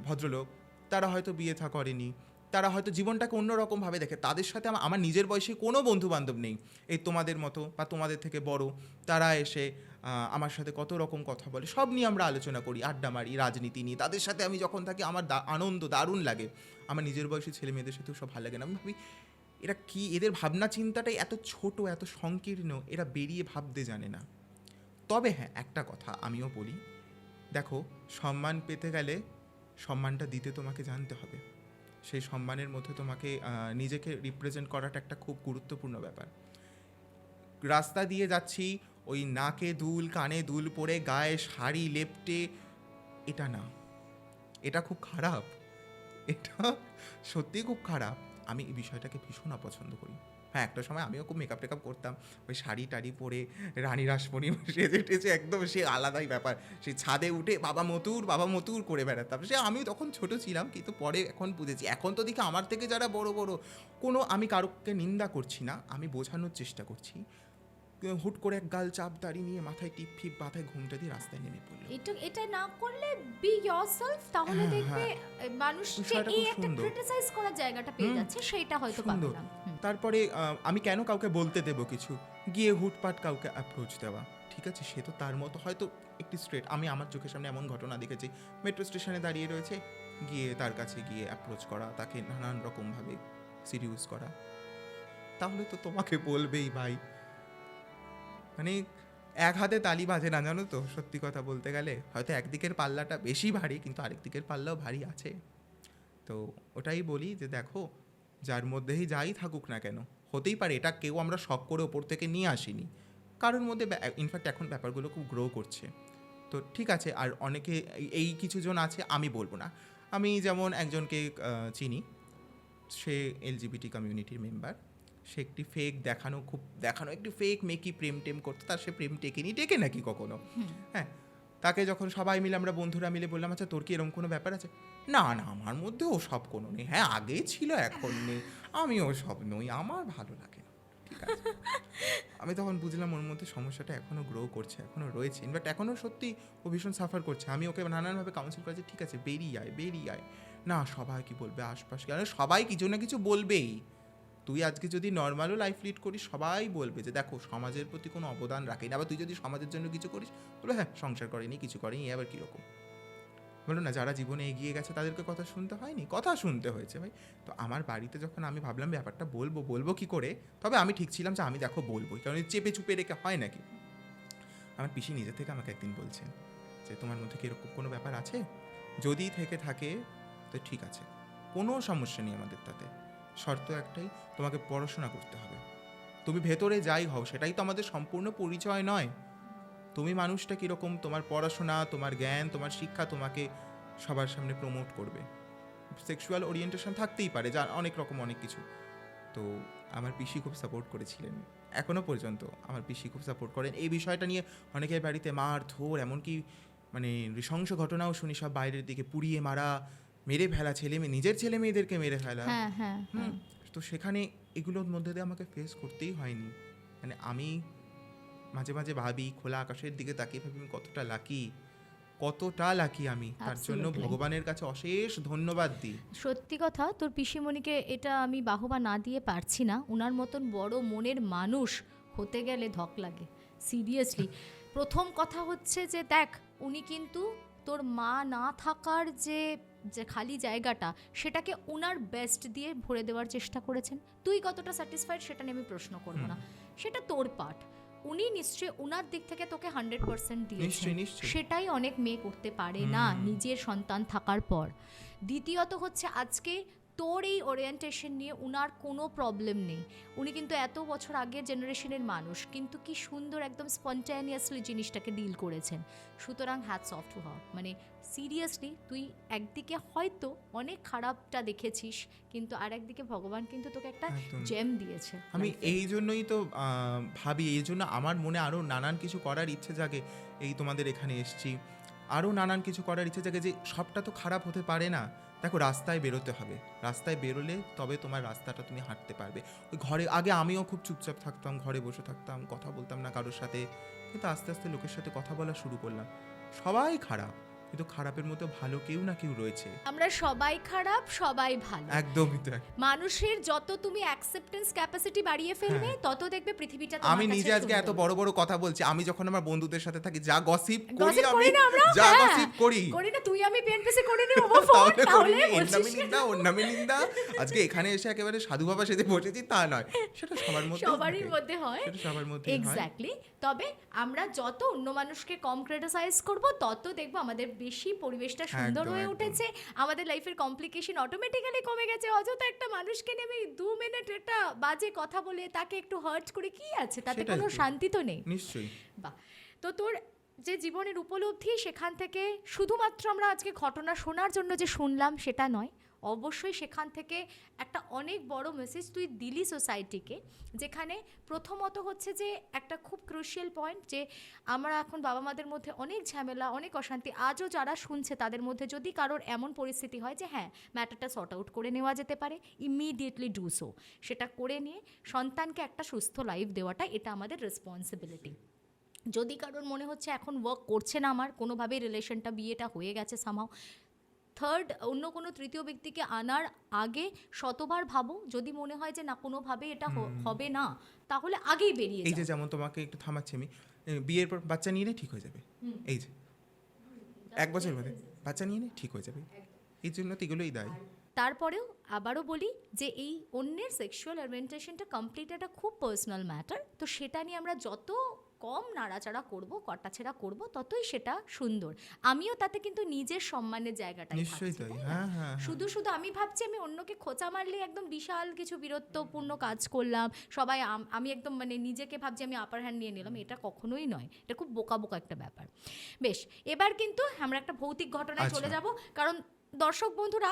ভদ্রলোক, তারা হয়তো বিয়ে থা করেনি, তারা হয়তো জীবনটাকে অন্যরকমভাবে দেখে, তাদের সাথে আমার নিজের বয়সী কোনো বন্ধু বান্ধব নেই, এই তোমাদের মতো বা তোমাদের থেকে বড়, তারা এসে আমার সাথে কত রকম কথা বলে, সব নিয়ে আমরা আলোচনা করি, আড্ডা মারি, রাজনীতি নিয়ে। তাদের সাথে আমি যখন থাকি আমার আনন্দ দারুণ লাগে। আমার নিজের বয়সী ছেলে মেয়েদের সাথেও সব ভালো লাগে না। আমি ভাবি এরা কি, এদের ভাবনা চিন্তাটাই এত ছোট, এত সংকীর্ণ, এরা বেরিয়ে ভাবতে জানে না। তবে হ্যাঁ, একটা কথা আমিও বলি, দেখো, সম্মান পেতে গেলে সম্মানটা দিতে তোমাকে জানতে হবে। সেই সম্মানের মধ্যে তোমাকে নিজেকে রিপ্রেজেন্ট করাটা একটা খুব গুরুত্বপূর্ণ ব্যাপার। রাস্তা দিয়ে যাচ্ছি, ওই নাকে দুল কানে দুল পরে গায়ে শাড়ি লেপটে, এটা না, এটা খুব খারাপ, এটা সত্যিই খুব খারাপ। আমি এই বিষয়টাকে ভীষণ অপছন্দ করি। হ্যাঁ, একটা সময় আমিও খুব মেকআপ টেকআপ করতাম, ওই শাড়ি টাড়ি পরে রানী রাসমণি সেজে টেজে একদম সে আলাদাই ব্যাপার। সেই ছাদে উঠে বাবা মতুর করে বেড়াতাম। সে আমি তখন ছোট ছিলাম, কিন্তু পরে এখন বুঝেছি। এখন তো দেখি আমার থেকে যারা বড় বড়, কোনো আমি কারোকে নিন্দা করছি না, আমি বোঝানোর চেষ্টা করছি, হুট করে এক গাল চাপ দাড়ি নিয়ে মাথায় টিপ ফিপ মাথায় ঘুমটা দিয়ে রাস্তায় নেমে পড়লো। এটা না করলে বি ইয়োরসেলফ, তাহলে হ্যাঁ, দেখবে হ্যাঁ। মানুষ যে বিষয়টা এই খুব একটা সুন্দর। ক্রিটিসাইজ করার জায়গাটা পেয়ে যাচ্ছে, সেটা হয়তো পাবে সুন্দর। না। তারপরে আমি কেন কাউকে বলতে দেবো কিছু, গিয়ে হুটপাট কাউকে অ্যাপ্রোচ দেওয়া, ঠিক আছে, সে তো তার মতো হয়তো একটু স্ট্রেট। আমি আমার চোখের সামনে এমন ঘটনা দেখেছি, মেট্রো স্টেশনে দাঁড়িয়ে রয়েছে, গিয়ে তার কাছে গিয়ে অ্যাপ্রোচ করা, তাকে নানান রকমভাবে সিরিয়াস করা, তাহলে তো তোমাকে বলবেই ভাই। মানে এক হাতে তালি বাজে না, জানো তো, সত্যি কথা বলতে গেলে হয়তো একদিকের পাল্লাটা বেশি ভারী, কিন্তু আরেক দিকের পাল্লাও ভারী আছে। তো ওটাই বলি যে দেখো, যার মধ্যেই যাই থাকুক না কেন, হতেই পারে এটা কেউ আমরা শখ করে ওপর থেকে নিয়ে আসিনি, কারোর মধ্যে ইনফ্যাক্ট এখন ব্যাপারগুলো খুব গ্রো করছে। তো ঠিক আছে, আর অনেকে এই কিছু জন আছে, আমি বলবো না। আমি যেমন একজনকে চিনি, সে এলজিবিটি কমিউনিটির মেম্বার, সে একটি ফেক দেখানো একটি ফেক মেকি প্রেম টেম করতো, তার সে প্রেম টেকে নাকি কখনো? হ্যাঁ, তাকে যখন সবাই মিলে আমরা বন্ধুরা মিলে বললাম, আচ্ছা তোর কি এরকম কোনো ব্যাপার আছে? না না, আমার মধ্যে ও সব কোনো নেই। হ্যাঁ, আগে ছিল, এখন নেই, আমি ও সব নই, আমার ভালো লাগে না। ঠিক আছে, আমি তখন বুঝলাম ওর মধ্যে সমস্যাটা এখনও গ্রো করছে, এখনও রয়েছে। ইনফ্যাক্ট এখনও সত্যি ও ভীষণ সাফার করছে। আমি ওকে নানানভাবে কাউন্সিল করেছি, ঠিক আছে বেরিয়ে আয়। না, সবাই কি বলবে, আশপাশ কি, সবাই কিছু না কিছু বলবেই। তুই আজকে যদি নর্মালও লাইফ লিড করিস, সবাই বলবে যে দেখো সমাজের প্রতি কোনো অবদান রাখেনি। আবার তুই যদি সমাজের জন্য কিছু করিস, বলবে হ্যাঁ সংসার করেনি, কিছু করেনি, আবার কীরকম বলো না, যারা জীবনে এগিয়ে গেছে তাদেরকে কথা শুনতে হয়নি, কথা শুনতে হয়েছে ভাই। তো আমার বাড়িতে যখন আমি ভাবলাম ব্যাপারটা বলবো কি করে, তবে আমি ঠিক ছিলাম যে আমি দেখো বলবোই, কারণ চেপে চুপে রেখে হয় নাকি। আমার পিসি নিজে থেকে আমাকে একদিন বলছেন যে তোমার মধ্যে কি এরকম কোনো ব্যাপার আছে? যদি থেকে থাকে তো ঠিক আছে, কোনো সমস্যা নেই আমাদের তাতে, শর্ত একটাই, তোমাকে পড়াশোনা করতে হবে। তুমি ভেতরে যাই হও, সেটাই তো আমাদের সম্পূর্ণ পরিচয় নয়। তুমি মানুষটা কীরকম, তোমার পড়াশোনা, তোমার জ্ঞান, তোমার শিক্ষা তোমাকে সবার সামনে প্রমোট করবে। সেক্সুয়াল ওরিয়েন্টেশন থাকতেই পারে, যা অনেক রকম অনেক কিছু। তো আমার পিসি খুব সাপোর্ট করেছিলেন, এখনও পর্যন্ত আমার পিসি খুব সাপোর্ট করেন এই বিষয়টা নিয়ে। অনেকের বাড়িতে মারধর, এমনকি মানে নৃশংস ঘটনাও শুনি, সব বাইরের দিকে পুড়িয়ে মারা, মেরে ফেলা, নিজের ছেলে মেয়েদেরকে মেরে ফেলা। তো সেখানে এগুলোর মধ্যে দিয়ে আমাকে ফেস করতেই হয়নি। মানে আমি মাঝে মাঝে ভাবি, খোলা আকাশের দিকে তাকিয়ে ভাবি আমি কতটা লাকি আমি, তার জন্য ভগবানের কাছে অশেষ ধন্যবাদ দিই। সত্যি কথা, তোর পিসিমণিকে এটা আমি বাহবা না দিয়ে পারছি না। ওনার মতন বড় মনের মানুষ হতে গেলে ধক লাগে, সিরিয়াসলি। প্রথম কথা হচ্ছে যে দেখ, উনি কিন্তু তোর মা না থাকার যে খালি জায়গাটা, সেটাকে ওনার বেস্ট দিয়ে ভরে দেওয়ার চেষ্টা করেছেন। তুই কতটা স্যাটিসফাইড সেটা নিয়ে আমি প্রশ্ন করবো না, সেটা তোর পার্ট। উনি নিশ্চয়ই ওনার দিক থেকে তোকে 100% দিয়েছেন, সেটাই অনেক মেয়ে করতে পারে না নিজের সন্তান থাকার পর। দ্বিতীয়ত হচ্ছে, আজকে তোর এই ওরিয়েন্টেশন নিয়ে উনার কোনো প্রবলেম নেই। উনি কিন্তু এত বছর আগের জেনারেশনের মানুষ, কিন্তু কি সুন্দর একদম স্পন্টানিয়াসলি জিনিসটাকে ডিল করেছেন। সুতরাং হ্যাটস অফ টু হার। মানে সিরিয়াসলি, তুই একদিকে হয়তো অনেক খারাপটা দেখেছিস, কিন্তু আর একদিকে ভগবান কিন্তু তোকে একটা জেম দিয়েছে। আমি এই জন্যই তো ভাবি, এই জন্য আমার মনে আরও নানান কিছু করার ইচ্ছে জাগে। এই তোমাদের এখানে এসছি, আরও নানান কিছু করার ইচ্ছে জাগে, যে সবটা তো খারাপ হতে পারে না। দেখো, রাস্তায় বেরোতে হবে, রাস্তায় বেরোলে তবে তোমার রাস্তাটা তুমি হাঁটতে পারবে। ওই ঘরে আগে আমিও খুব চুপচাপ থাকতাম, ঘরে বসে থাকতাম, কথা বলতাম না কারোর সাথে, কিন্তু আস্তে আস্তে লোকের সাথে কথা বলা শুরু করলাম। সবাই খারাপ, কিন্তু খারাপের মধ্যে ভালো কেউ না কেউ রয়েছে। আমরা সবাই খারাপ, সবাই ভালো। একদমই তাই। মানুষের যত তুমি অ্যাকসেপ্টেন্স ক্যাপাসিটি বাড়িয়ে ফেলবে, তত দেখবে পৃথিবীটা তোমার আমি কাছে নিজে আজকে এত সুন্দর। বড় বড় কথা বলছি, আমি যখন আমার বন্ধুদের সাথে থাকি যা গসিপ করি, গসিপ আমি করি না আমরা? যা হ্যাঁ। গসিপ করি করি না, তুই আমি পিএনপিসি করে নিব ফোন, তাহলে তাহলে করিনি, এর নামে বলছিস নিন্দা ওর নামে নিন্দা। আজকে এখানে এসে একেবারে সাধু বাবা সেজে বসেছি তা নয়, সেটা সবার মধ্যে সবারই মধ্যে হয়, সেটা সবার মধ্যে হয়। এক্স্যাক্টলি। তবে আমরা যত অন্য মানুষকে কম ক্রিটিসাইজ করব, তত দেখবো আমাদের বেশি পরিবেশটা সুন্দর একদম, হয়ে একদম। উঠেছে, আমাদের লাইফের কমপ্লিকেশন অটোমেটিক্যালি কমে গেছে। অযথা একটা মানুষকে নেমে 2 মিনিট একটা বাজে কথা বলে তাকে একটু হার্ট করে কি আছে, তাতে সেটাই কোনো তো। শান্তি তো নেই। নিশ্চয়ই। বাহ, তো তোর যে জীবনের উপলব্ধি, সেখান থেকে শুধুমাত্র আমরা আজকে ঘটনা শোনার জন্য যে শুনলাম সেটা নয়, অবশ্যই সেখান থেকে একটা অনেক বড় মেসেজ তুই দিলি সোসাইটিকে, যেখানে প্রথমত হচ্ছে যে একটা খুব ক্রুশিয়াল পয়েন্ট, যে আমরা এখন বাবা মাদের মধ্যে অনেক ঝামেলা, অনেক অশান্তি, আজও যারা শুনছে তাদের মধ্যে যদি কারোর এমন পরিস্থিতি হয় যে হ্যাঁ ম্যাটারটা সর্ট আউট করে নেওয়া যেতে পারে, ইমিডিয়েটলি ডু সো। সেটা করে নিয়ে সন্তানকে একটা সুস্থ লাইফ দেওয়াটা, এটা আমাদের রেসপন্সিবিলিটি। যদি কারোর মনে হচ্ছে এখন ওয়ার্ক করছে না, আমার কোনোভাবেই রিলেশনটা, বিয়েটা হয়ে গেছে সামহাও, থার্ড অন্য কোনো তৃতীয় ব্যক্তিকে আনার আগে শতবার ভাবো। যদি মনে হয় যে না কোনোভাবে এটা হবে না, তাহলে আগেই বেরিয়ে এই যে যাও। যেমন তোমাকে একটু থামাচ্ছি আমি, বিয়ের পর বাচ্চা নিয়ে নে ঠিক হয়ে যাবে, এই যে 1 বছর বাদে বাচ্চা নিয়ে নে ঠিক হয়ে যাবে, এই জন্য তো এগুলোই দায়ী। তারপরেও আবারও বলি যে এই অন্যের সেক্সুয়াল ওরিয়েন্টেশনটা কমপ্লিট একটা খুব পার্সোনাল ম্যাটার, তো সেটা নিয়ে আমরা যত কম নাড়াচাড়া করব, কটাছেড়া করব, ততই সেটা সুন্দর। আমিও তাতে কিন্তু নিজের সম্মানের জায়গাটাই নিশ্চয়ই থাকছে, তাই, তাই না? হ্যাঁ হ্যাঁ। শুধু শুধু আমি ভাবছি আমি অন্যকে খোঁচা মারলে একদম বিশাল কিছু বীরত্বপূর্ণ কাজ করলাম, সবাই আমি একদম মানে নিজেকে ভাবছি আমি আপার হ্যান্ড নিয়ে নিলাম, এটা কখনোই নয়, এটা খুব বোকা বোকা একটা ব্যাপার। বেশ, এবার কিন্তু আমরা একটা ভৌতিক ঘটনায় চলে যাব, কারণ দর্শক বন্ধুরা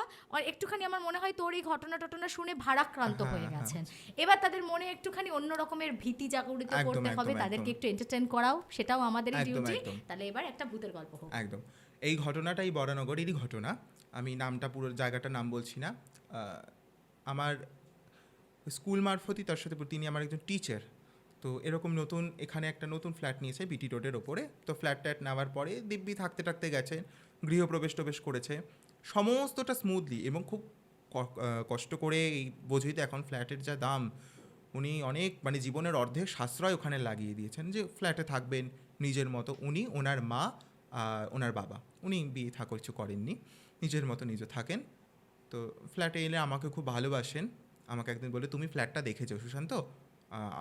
একটুখানি আমার মনে হয় তোর এই ঘটনা শুনে ভারাক্রান্ত হয়ে গেছেন। এবার তাদের মনে একটুখানি অন্য রকমের ভীতি জাগরিত একদম, করতে হবে, একদম, তাদেরকে একদম। একটু এন্টারটেইন করাও, সেটাও আমাদেরই একদম, ডিউটি। একদম। তাহলে এবার একটা ভূতের গল্প হোক। একদম। এই ঘটনাটাই বরানগরেরই ঘটনা, আমি নামটা পুরো জায়গাটার নাম বলছি না। আমার স্কুল মারফতই তার সাথে তিনি আমার একজন টিচার, তো এরকম নতুন এখানে একটা নতুন ফ্ল্যাট নিয়েছে বিটি রোডের ওপরে। তো ফ্ল্যাট ট্যাট নেওয়ার পরে দিব্যি থাকতে থাকতে গেছে, গৃহপ্রবেশ টবেশ করেছে সমস্তটা স্মুথলি, এবং খুব কষ্ট করে, এই বোঝই তো এখন ফ্ল্যাটের যা দাম, উনি অনেক মানে জীবনের অর্ধেক সাশ্রয় ওখানে লাগিয়ে দিয়েছেন, যে ফ্ল্যাটে থাকবেন নিজের মতো। উনি, ওনার মা, ওনার বাবা, উনি বিয়ে থাকা কিছু করেননি, নিজের মতো নিজে থাকেন। তো ফ্ল্যাটে এলে আমাকে খুব ভালোবাসেন। আমাকে একদিন বলে, তুমি ফ্ল্যাটটা দেখেছো সুশান্ত,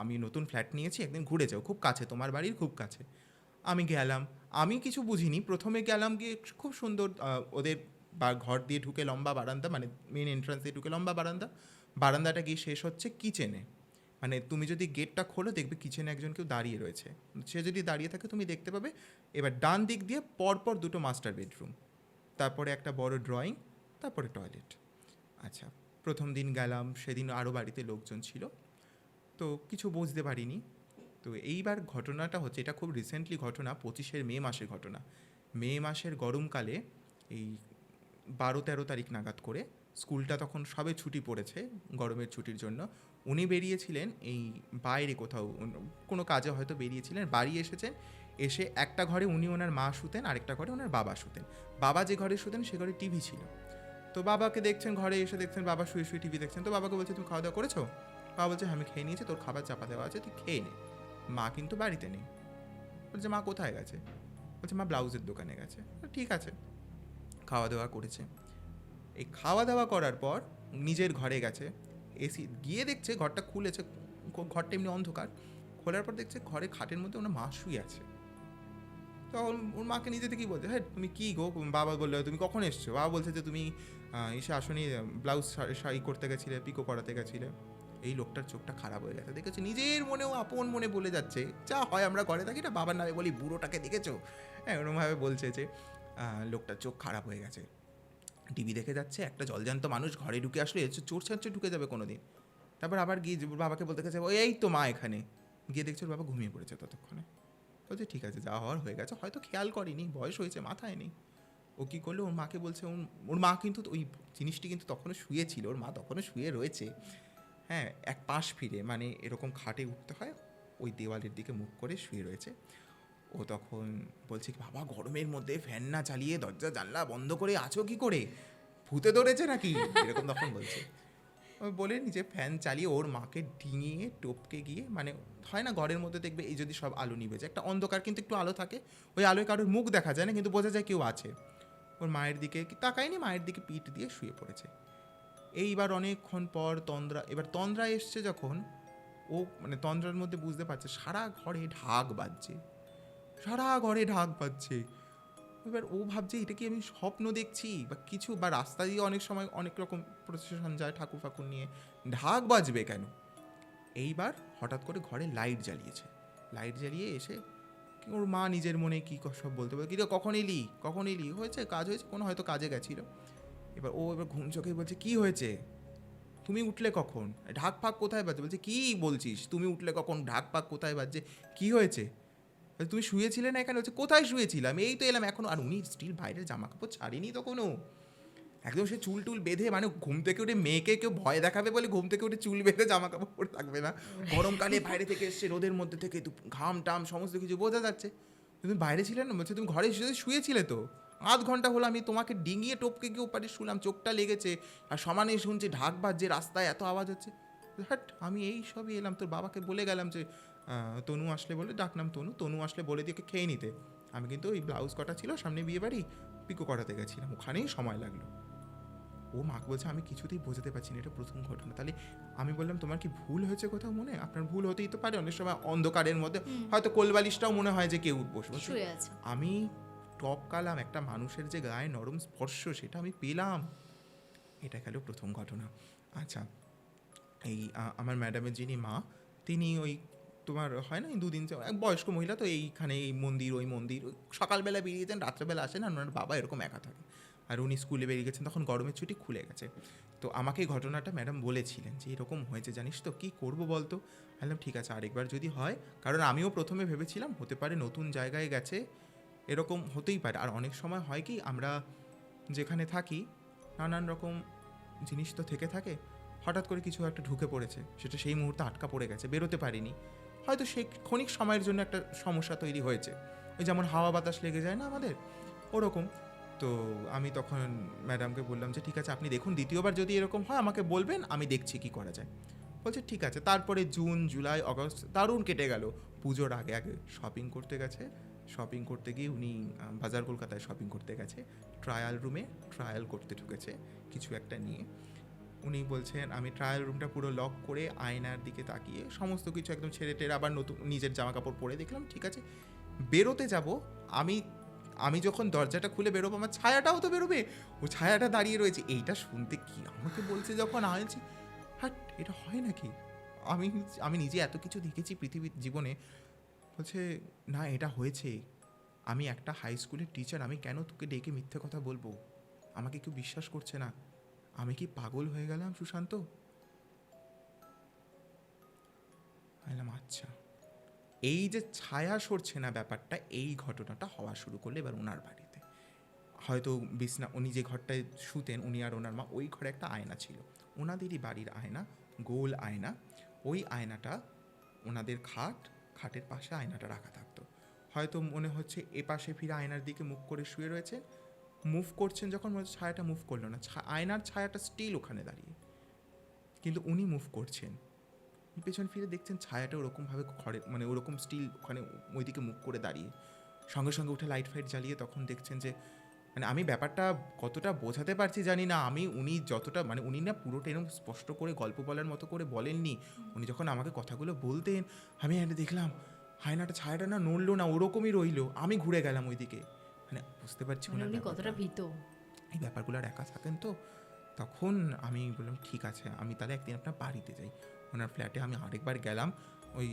আমি নতুন ফ্ল্যাট নিয়েছি, একদিন ঘুরে যাও, খুব কাছে, তোমার বাড়ির খুব কাছে। আমি গেলাম, আমি কিছু বুঝিনি, প্রথমে গেলাম গিয়ে খুব সুন্দর ওদের ঘর দিয়ে ঢুকে লম্বা বারান্দা, মানে মেন এন্ট্রান্স দিয়ে ঢুকে লম্বা বারান্দা, বারান্দাটা গিয়ে শেষ হচ্ছে কিচেনে। মানে তুমি যদি গেটটা খোলো দেখবে কিচেনে একজন কেউ দাঁড়িয়ে রয়েছে, সে যদি দাঁড়িয়ে থাকে তুমি দেখতে পাবে। এবার ডান দিক দিয়ে পরপর 2টো মাস্টার বেডরুম, তারপরে একটা বড় ড্রয়িং, তারপরে টয়লেট। আচ্ছা, প্রথম দিন গেলাম, সেদিন আরও বাড়িতে লোকজন ছিল, তো কিছু বুঝতে পারিনি। তো এইবার ঘটনাটা হচ্ছে, এটা খুব রিসেন্টলি ঘটনা, 25 মে মাসের ঘটনা। মে মাসের গরমকালে, এই 12-13 তারিখ নাগাদ করে, স্কুলটা তখন সবে ছুটি পড়েছে গরমের ছুটির জন্য। উনি বেরিয়েছিলেন এই বাইরে কোথাও, কোনো কাজে হয়তো বেরিয়েছিলেন, বাড়ি এসেছেন। এসে একটা ঘরে উনি ওনার মা শুতেন, আরেকটা ঘরে ওনার বাবা শুতেন। বাবা যে ঘরে শুতেন সে ঘরে টিভি ছিল। তো বাবাকে দেখছেন, ঘরে এসে দেখছেন বাবা শুয়ে শুয়ে টিভি দেখছেন। তো বাবাকে বলছে, তুমি খাওয়া দাওয়া করেছো? বাবা বলছে, হ্যাঁ আমি খেয়ে নিয়েছি, তোর খাবার চাপা দেওয়া আছে, তুই খেয়ে নে। মা কিন্তু বাড়িতে নেই। বলছে, মা কোথায় গেছে? বলছে, মা ব্লাউজের দোকানে গেছে। ঠিক আছে, খাওয়া দাওয়া করেছে। এই খাওয়া দাওয়া করার পর নিজের ঘরে গেছে, এসি গিয়ে দেখছে ঘরটা খুলেছে, ঘরটা এমনি অন্ধকার। খোলার পর দেখছে ঘরে খাটের মধ্যে ওনার মা শুয়ে আছে। তখন ওর মাকে নিজে থেকেই বলছে, হ্যাঁ তুমি কী গো? বাবা বললো, তুমি কখন এসছো? বাবা বলছে যে তুমি এসে আসনি, ব্লাউজ শাড়ি করতে গেছিলে, পিকো করাতে গেছিলে। এই লোকটার চোখটা খারাপ হয়ে গেছে, দেখেছো নিজের মনেও আপন মনে বলে যাচ্ছে, যা হয় আমরা ঘরে থাকি না, বাবার নামে বলি বুড়োটাকে দেখেছো, হ্যাঁ ওরকমভাবে বলছে যে লোকটার চোখ খারাপ হয়ে গেছে। টিভি দেখে যাচ্ছে, একটা জলজান্ত মানুষ ঘরে ঢুকে আসলে চোর ছাড়ছে ঢুকে যাবে কোনো দিন। তারপর আবার গিয়ে বাবাকে বলতে গেছে, ওই এই তো মা এখানে। গিয়ে দেখছে ওর বাবা ঘুমিয়ে পড়েছে ততক্ষণে। বলছে ঠিক আছে, যা হওয়ার হয়ে গেছে, হয়তো খেয়াল করেনি, বয়স হয়েছে, মাথায় নেই। ও কী করলো, ওর মাকে বলছে, ওর মা কিন্তু ওই জিনিসটি কিন্তু তখনও শুয়েছিল, ওর মা তখনও শুয়ে রয়েছে, হ্যাঁ এক পাশ ফিরে, মানে এরকম খাটে উঠতে হয়, ওই দেওয়ালের দিকে মুখ করে শুয়ে রয়েছে। ও ও তখন বলছে কি, বাবা গরমের মধ্যে ফ্যান না চালিয়ে দরজা জানলা বন্ধ করে আছো কি করে, ভূতে ধরেছে নাকি, এরকম তখন বলছে। ও বলে নিজে ফ্যান চালিয়ে ওর মাকে ডিঙিয়ে টপকে গিয়ে, মানে হয় না ঘরের মধ্যে দেখবে এই যদি সব আলো নিভে যায়, একটা অন্ধকার কিন্তু একটু আলো থাকে, ওই আলোয় কারোর মুখ দেখা যায় না কিন্তু বোঝা যায় কেউ আছে, ওর মায়ের দিকে তাকায়নি, মায়ের দিকে পিঠ দিয়ে শুয়ে পড়েছে। এইবার অনেকক্ষণ পর তন্দ্রা এসছে যখন, ও মানে তন্দ্রার মধ্যে বুঝতে পারছে সারা ঘরে ঢাক বাজছে, সারা ঘরে ঢাক বাজছে। এবার ও ভাবছে এটা কি আমি স্বপ্ন দেখছি বা কিছু, বা রাস্তা দিয়ে অনেক সময় অনেক রকম প্রসেশন যায় ঠাকুর ফাকুর নিয়ে, ঢাক বাজবে কেন। এইবার হঠাৎ করে ঘরে লাইট জ্বালিয়েছে, লাইট জ্বালিয়ে এসে ওর মা নিজের মনে কী সব বলতে বলে, কি রে কখন এলি হয়েছে কাজ হয়েছে কোনো, হয়তো কাজে গেছিল। এবার ঘুম চোখে বলছে কি হয়েছে, তুমি উঠলে কখন, ঢাক ফাক কোথায় বাজছে, বলছে কি বলছিস তুমি উঠলে কখন, ঢাক ফাক কোথায় বাজছে, কি হয়েছে, তুমি শুয়েছিলে না এখানে, হচ্ছে কোথায় শুয়েছিলাম, এই তো এলাম এখনো। আর উনি স্টিল বাইরের জামা কাপড় ছাড়েনি তখনও, একদম সে চুল টুল বেঁধে, মানে ঘুম থেকে উঠে মেয়েকে কেউ ভয় দেখাবে বলে ঘুম থেকে উঠে চুল বেঁধে জামা কাপড় পরে থাকবে না, গরমকালে বাইরে থেকে এসছে রোদের মধ্যে থেকে, ঘাম টাম সমস্ত কিছু বোঝা যাচ্ছে, তুমি বাইরে ছিলে না, বলছে তুমি ঘরে শুয়েছিলে তো, আধ ঘন্টা হলো আমি তোমাকে ডিঙিয়ে টপকে গিয়ে ওপারে শুনলাম, চোখটা লেগেছে আর সমানে শুনছি ঢাক বাজছে, রাস্তায় এত আওয়াজ হচ্ছে। হ্যাট, আমি এই সবই এলাম, তোর বাবাকে বলে গেলাম যে তনু আসলে বলে ডাকনাম তনু আসলে বলে দিয়ে খেয়ে নিতে, আমি কিন্তু ওই ব্লাউজ কটা ছিল সামনে বিয়ে বাড়ি পিকো করাতে গেছিলাম, ওখানেই সময় লাগলো। ও মাকে বলছে আমি কিছুতেই বোঝাতে পারছি না, এটা প্রথম ঘটনা। তাহলে আমি বললাম তোমার কি ভুল হয়েছে কোথাও মনে, আপনার ভুল হতেই তো পারে, অনেক সময় অন্ধকারের মধ্যে হয়তো কোলবালিশটাও মনে হয় যে কেউ বসে। আমি টপকালাম, একটা মানুষের যে গায়ে নরম স্পর্শ সেটা আমি পেলাম, এটা গেল প্রথম ঘটনা। আচ্ছা, এই আমার ম্যাডামের যিনি মা, তিনি ওই তোমার হয় না দুদিন বয়স্ক মহিলা, তো এইখানে এই মন্দির ওই মন্দির, সকালবেলা বেরিয়ে যান রাত্রেবেলা আসেন, আর ওনার বাবা এরকম একা থাকে, আর উনি স্কুলে বেরিয়ে গেছেন, তখন গরমের ছুটি খুলে গেছে। তো আমাকে এই ঘটনাটা ম্যাডাম বলেছিলেন যে এরকম হয়েছে জানিস তো, কী করবো বলতো। বললাম ঠিক আছে আরেকবার যদি হয়, কারণ আমিও প্রথমে ভেবেছিলাম হতে পারে নতুন জায়গায় গেছে, এরকম হতেই পারে। আর অনেক সময় হয় কি, আমরা যেখানে থাকি নানান রকম জিনিস তো থেকে থাকে, হঠাৎ করে কিছু একটা ঢুকে পড়েছে, সেটা সেই মুহূর্তে আটকা পড়ে গেছে, বেরোতে পারিনি, হয়তো সেই ক্ষণিক সময়ের জন্য একটা সমস্যা তৈরি হয়েছে, ওই যেমন হাওয়া বাতাস লেগে যায় না আমাদের, ওরকম। তো আমি তখন ম্যাডামকে বললাম যে ঠিক আছে আপনি দেখুন, দ্বিতীয়বার যদি এরকম হয় আমাকে বলবেন, আমি দেখছি কি করা যায়। বলছে ঠিক আছে। তারপরে জুন জুলাই আগস্ট দারুণ কেটে গেল। পুজোর আগে আগে শপিং করতে গেছে, শপিং করতে গিয়ে উনি বাজার কলকাতায় শপিং করতে গেছে, ট্রায়াল রুমে ট্রায়াল করতে ঢুকেছে কিছু একটা নিয়ে। উনি বলছেন আমি ট্রায়াল রুমটা পুরো লক করে আয়নার দিকে তাকিয়ে সমস্ত কিছু একদম ছেড়ে টেরে আবার নতুন নিজের জামা কাপড় পরে দেখলাম ঠিক আছে, বেরোতে যাব আমি, আমি যখন দরজাটা খুলে বেরোবো আমার ছায়াটাও তো বেরোবে, ও ছায়াটা দাঁড়িয়ে রয়েছে। এইটা শুনতে কি আমাকে বলছে যখন আনছি, হ্যাঁ এটা হয় নাকি, আমি আমি নিজে এত কিছু দেখেছি পৃথিবীর জীবনে। বলছে না এটা হয়েছে, আমি একটা হাই স্কুলের টিচার, আমি কেন তোকে ডেকে মিথ্যে কথা বলবো, আমাকে কেউ বিশ্বাস করছে না, আমি কি পাগল হয়ে গেলাম সুশান্ত। বললাম আচ্ছা। এই যে ছায়া সরছে না ব্যাপারটা, এই ঘটনাটা হওয়া শুরু করলে এবার ওনার বাড়িতে, হয়তো বিছনা উনি যে ঘরটায় শুতেন উনি আর ওনার মা, ওই ঘরে একটা আয়না ছিল, ওনাদেরই বাড়ির আয়না, গোল আয়না, ওই আয়নাটা ওনাদের খাটের পাশে আয়নাটা রাখা থাকতো। হয়তো মনে হচ্ছে এ পাশে ফিরে আয়নার দিকে মুখ করে শুয়ে রয়েছে, মুভ করছেন যখন মনে হচ্ছে ছায়াটা মুভ করলো না, আয়নার ছায়াটা স্টিল ওখানে দাঁড়িয়ে, কিন্তু উনি মুভ করছেন, পেছন ফিরে দেখছেন ছায়াটা ওরকমভাবে ঘরে মানে ওরকম স্টিল ওখানে ওইদিকে মুখ করে দাঁড়িয়ে। সঙ্গে সঙ্গে উঠে লাইট ফাইট জ্বালিয়ে তখন দেখছেন যে মানে আমি ব্যাপারটা কতটা বোঝাতে পারছি জানি না, আমি উনি যতটা মানে উনি না পুরোটা এরকম স্পষ্ট করে গল্প বলার মতো করে বলেননি, উনি যখন আমাকে কথাগুলো বলতেন আমি একটা দেখলাম আয়নাটা ছায়াটা না নড়লো না, ওরকমই রইলো, আমি ঘুরে গেলাম ওইদিকে, মানে বুঝতে পারছি উনি কতটা ভীত এই ব্যাপারগুলো আর একা থাকেন। তো তখন আমি বললাম ঠিক আছে আমি তাহলে একদিন আপনার বাড়িতে যাই, ওনার ফ্ল্যাটে আমি আরেকবার গেলাম, ওই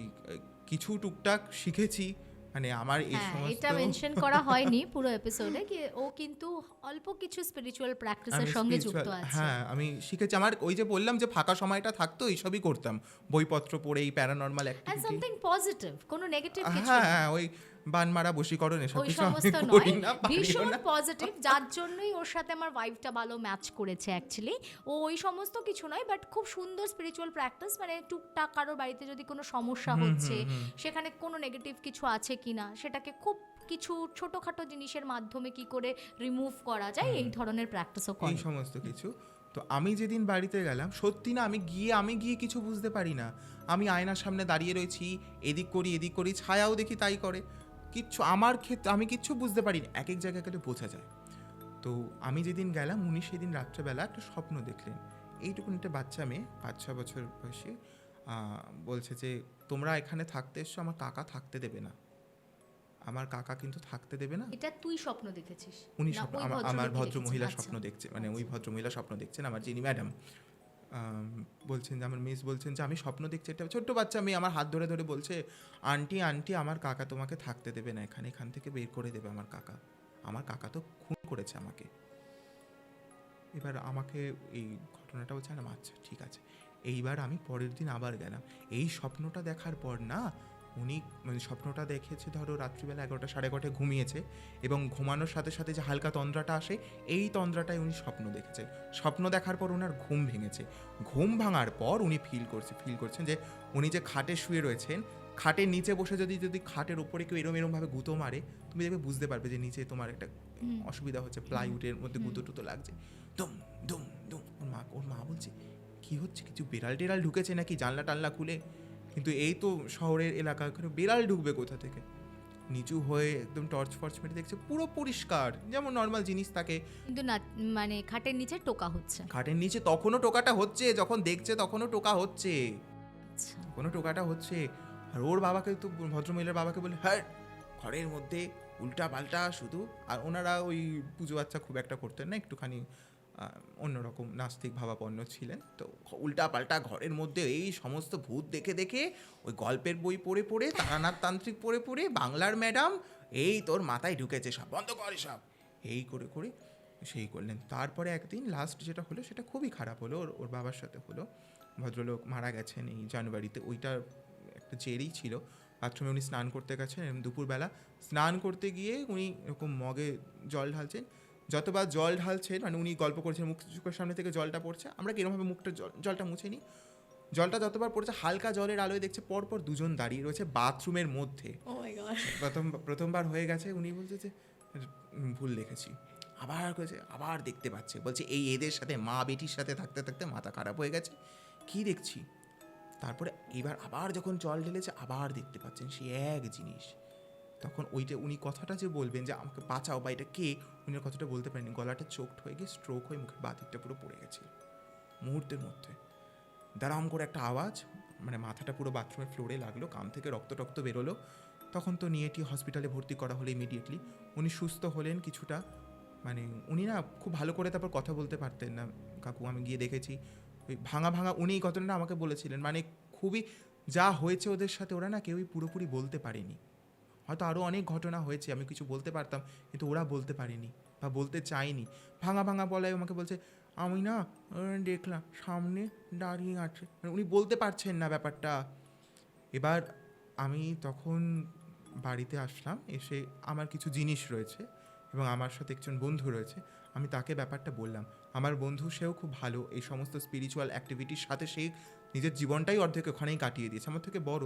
কিছু টুকটাক শিখেছি, মানে আমার এই সমস্ত এটা মেনশন করা হয়নি পুরো এপিসোডে কি ও কিন্তু অল্প কিছু স্পিরিচুয়াল প্র্যাকটিসের সঙ্গে যুক্ত আছে। হ্যাঁ আমি শিখেছি, আমার ওই যে বললাম যে ফাঁকা সময়টা থাকতো এইসবই করতাম, বইপত্র পড়ে এই প্যারানর্মাল অ্যাক্টিভিটি, সামথিং পজিটিভ, কোনো নেগেটিভ কিছু হ্যাঁ হ্যাঁ ওই বান মারা বশীকরণ এসব ওই কিছু আমি সমস্ত করি নয়, না, পারিও ভীষণ না। পজিটিভ, যার জন্যই ওর সাথে আমার ভাইবটা ভালো ম্যাচ করেছে অ্যাকচুয়ালি। ও ওই সমস্ত কিছু নয়, বাট খুব সুন্দর স্পিরিচুয়াল প্র্যাকটিস, মানে টুকটাক কারোর বাড়িতে যদি কোনো সমস্যা হচ্ছে, সেখানে কোনো নেগেটিভ কিছু আছে কিনা সেটাকে খুব কিছু ছোটোখাটো জিনিসের মাধ্যমে কি করে রিমুভ করা যায় এই ধরনের প্র্যাকটিসও এই করে। সমস্ত কিছু। তো আমি যেদিন বাড়িতে গেলাম, সত্যি না, আমি গিয়ে কিছু বুঝতে পারি না। আমি আয়নার সামনে দাঁড়িয়ে রয়েছি, এদিক করি, ছায়াও দেখি তাই করে, কিচ্ছু আমার ক্ষেত্রে আমি কিচ্ছু বুঝতে পারি না। এক এক জায়গায় গেলে বোঝা যায়। তো আমি যেদিন গেলাম, উনি সেদিন রাত্রেবেলা একটা স্বপ্ন দেখলেন। এইটুকুন একটা বাচ্চা মেয়ে, 5-6 বছর বয়সী, বলছে যে তোমরা এখানে থাকতে এসছো, আমার কাকা থাকতে দেবে না, আমার কাকা কিন্তু থাকতে দেবে না। এটা তুই স্বপ্ন দেখেছিস? উনি না স্বপ্ন, ওই আমার ভদ্রলোকই ভদ্র দেখেছেন? মহিলা আচ্ছা। স্বপ্ন দেখছে, মানে ওই ভদ্রমহিলা স্বপ্ন দেখছেন, আমার যিনি ম্যাডাম। বলছেন যে, আমার মিস বলছেন যে আমি স্বপ্ন দেখছি, একটা ছোট্ট বাচ্চা মেয়ে আমার হাত ধরে ধরে বলছে, আন্টি আন্টি আমার কাকা তোমাকে থাকতে দেবে না এখানে, এখান থেকে বের করে দেবে আমার কাকা তো খুন করেছে আমাকে। এবার আমাকে এই ঘটনাটা বলছে, না আচ্ছা ঠিক আছে। এইবার আমি পরের দিন আবার গেলাম। এই স্বপ্নটা দেখার পর না, উনি মানে স্বপ্নটা দেখেছে ধরো রাত্রিবেলা 11টা 11:30 ঘুমিয়েছে, এবং ঘুমানোর সাথে সাথে যে হালকা তন্দ্রাটা আসে, এই তন্দ্রাটায় উনি স্বপ্ন দেখেছে। স্বপ্ন দেখার পর ওনার ঘুম ভেঙেছে। ঘুম ভাঙার পর উনি ফিল করছেন যে উনি যে খাটে শুয়ে রয়েছেন, খাটের নিচে বসে যদি খাটের উপরে কেউ এরমভাবে গুঁতো মারে, তুমি দেখবে বুঝতে পারবে যে নিচে তোমার একটা অসুবিধা হচ্ছে, প্লাইউডের মধ্যে গুঁতো টুতো লাগছে। দুম দুম দুম। ওর মা বলছে, কি হচ্ছে, কিছু বেড়াল টেড়াল ঢুকেছে নাকি জানলা টানলা খুলে? কিন্তু এই তো শহরের এলাকা, ওখানে বেড়াল ঢুকবে কোথা থেকে? নিচু হয়ে একদম টর্চ ফর্চ মেরে দেখছে, পুরো পরিষ্কার, যেমন নর্মাল জিনিস থাকে। কিন্তু না, মানে খাটের নিচে টোকা হচ্ছে। খাটের নিচে তখনও টোকাটা হচ্ছে, যখন দেখছে তখনও টোকা হচ্ছে, আচ্ছা। কোনো টোকাটা হচ্ছে। আর ওর বাবাকে তো, ভদ্রমহিলার বাবাকে বলে, হ্যাঁ ঘরের মধ্যে উল্টা পাল্টা শুধু। আর ওনারা ওই পুজো বাচ্চা খুব একটা করতেন না, একটুখানি অন্যরকম নাস্তিক ভাবাপন্ন ছিলেন। তো উল্টা পাল্টা ঘরের মধ্যে এই সমস্ত ভূত দেখে দেখে, ওই গল্পের বই পড়ে পড়ে, তারানাথ তান্ত্রিক পড়ে পড়ে, বাংলার ম্যাডাম এই তোর মাথায় ঢুকেছে, সব বন্ধ করে সব, এই করে করে সেই করলেন। তারপরে একদিন লাস্ট যেটা হলো সেটা খুবই খারাপ হলো, ওর বাবার সাথে হলো। ভদ্রলোক মারা গেছেন এই জানুয়ারিতে, ওইটার একটা জেরই ছিল। বাথরুমে উনি স্নান করতে গেছেন, দুপুরবেলা স্নান করতে গিয়ে উনি এরকম মগে জল ঢালছেন। যতবার জল ঢালছেন, মানে উনি গল্প করছেন, মুখ চোখের সামনে থেকে জলটা পড়ছে, আমরা কিরমভাবে মুখটা জলটা মুছে নিই, জলটা যতবার পড়ছে হালকা জলের আলোয় দেখছে পরপর দুজন দাঁড়িয়ে রয়েছে বাথরুমের মধ্যে। ও মাই গড। প্রথমবার হয়ে গেছে, উনি বলছে যে ভুল দেখেছি। আবার করেছে, আবার দেখতে পাচ্ছে, বলছে এই এদের সাথে, মা বেটির সাথে থাকতে থাকতে মাথা খারাপ হয়ে গেছে, কি দেখছি। তারপরে এবার আবার যখন জল ঢেলেছে, আবার দেখতে পাচ্ছেন সেই এক জিনিস। তখন ওইটা উনি কথাটা যে বলবেন যে আমাকে বাঁচাও বা এটা কে, উনি কথাটা বলতে পারেননি, গলাটা চোখড হয়ে গিয়ে স্ট্রোক হয়ে মুখের বাতিকটা পুরো পড়ে গেছিল মুহূর্তের মধ্যে। দাঁড়াম করে একটা আওয়াজ, মানে মাথাটা পুরো বাথরুমের ফ্লোরে লাগলো, কান থেকে রক্ত বেরোলো। তখন তো নিয়ে হসপিটালে ভর্তি করা হলো ইমিডিয়েটলি। উনি সুস্থ হলেন কিছুটা, মানে উনি না খুব ভালো করে তারপর কথা বলতে পারতেন না কাকু, আমি গিয়ে দেখেছি। ওই ভাঙা উনি এই ঘটনাটা আমাকে বলেছিলেন, মানে খুবই যা হয়েছে ওদের সাথে, ওরা না কেউই পুরোপুরি বলতে পারেনি। হয়তো আরও অনেক ঘটনা হয়েছে, আমি কিছু বলতে পারতাম, কিন্তু ওরা বলতে পারেনি বা বলতে চায়নি। ভাঙা বলায় আমাকে বলছে, আমি না দেখলাম সামনে দাঁড়িয়ে আছে, মানে উনি বলতে পারছেন না ব্যাপারটা। এবার আমি তখন বাড়িতে আসলাম, এসে আমার কিছু জিনিস রয়েছে এবং আমার সাথে একজন বন্ধু রয়েছে, আমি তাকে ব্যাপারটা বললাম। আমার বন্ধু, সেও খুব ভালো এই সমস্ত স্পিরিচুয়াল অ্যাক্টিভিটির সাথে, সেই নিজের জীবনটাই অর্ধেক ওখানেই কাটিয়ে দিয়েছে, আমার থেকে বড়।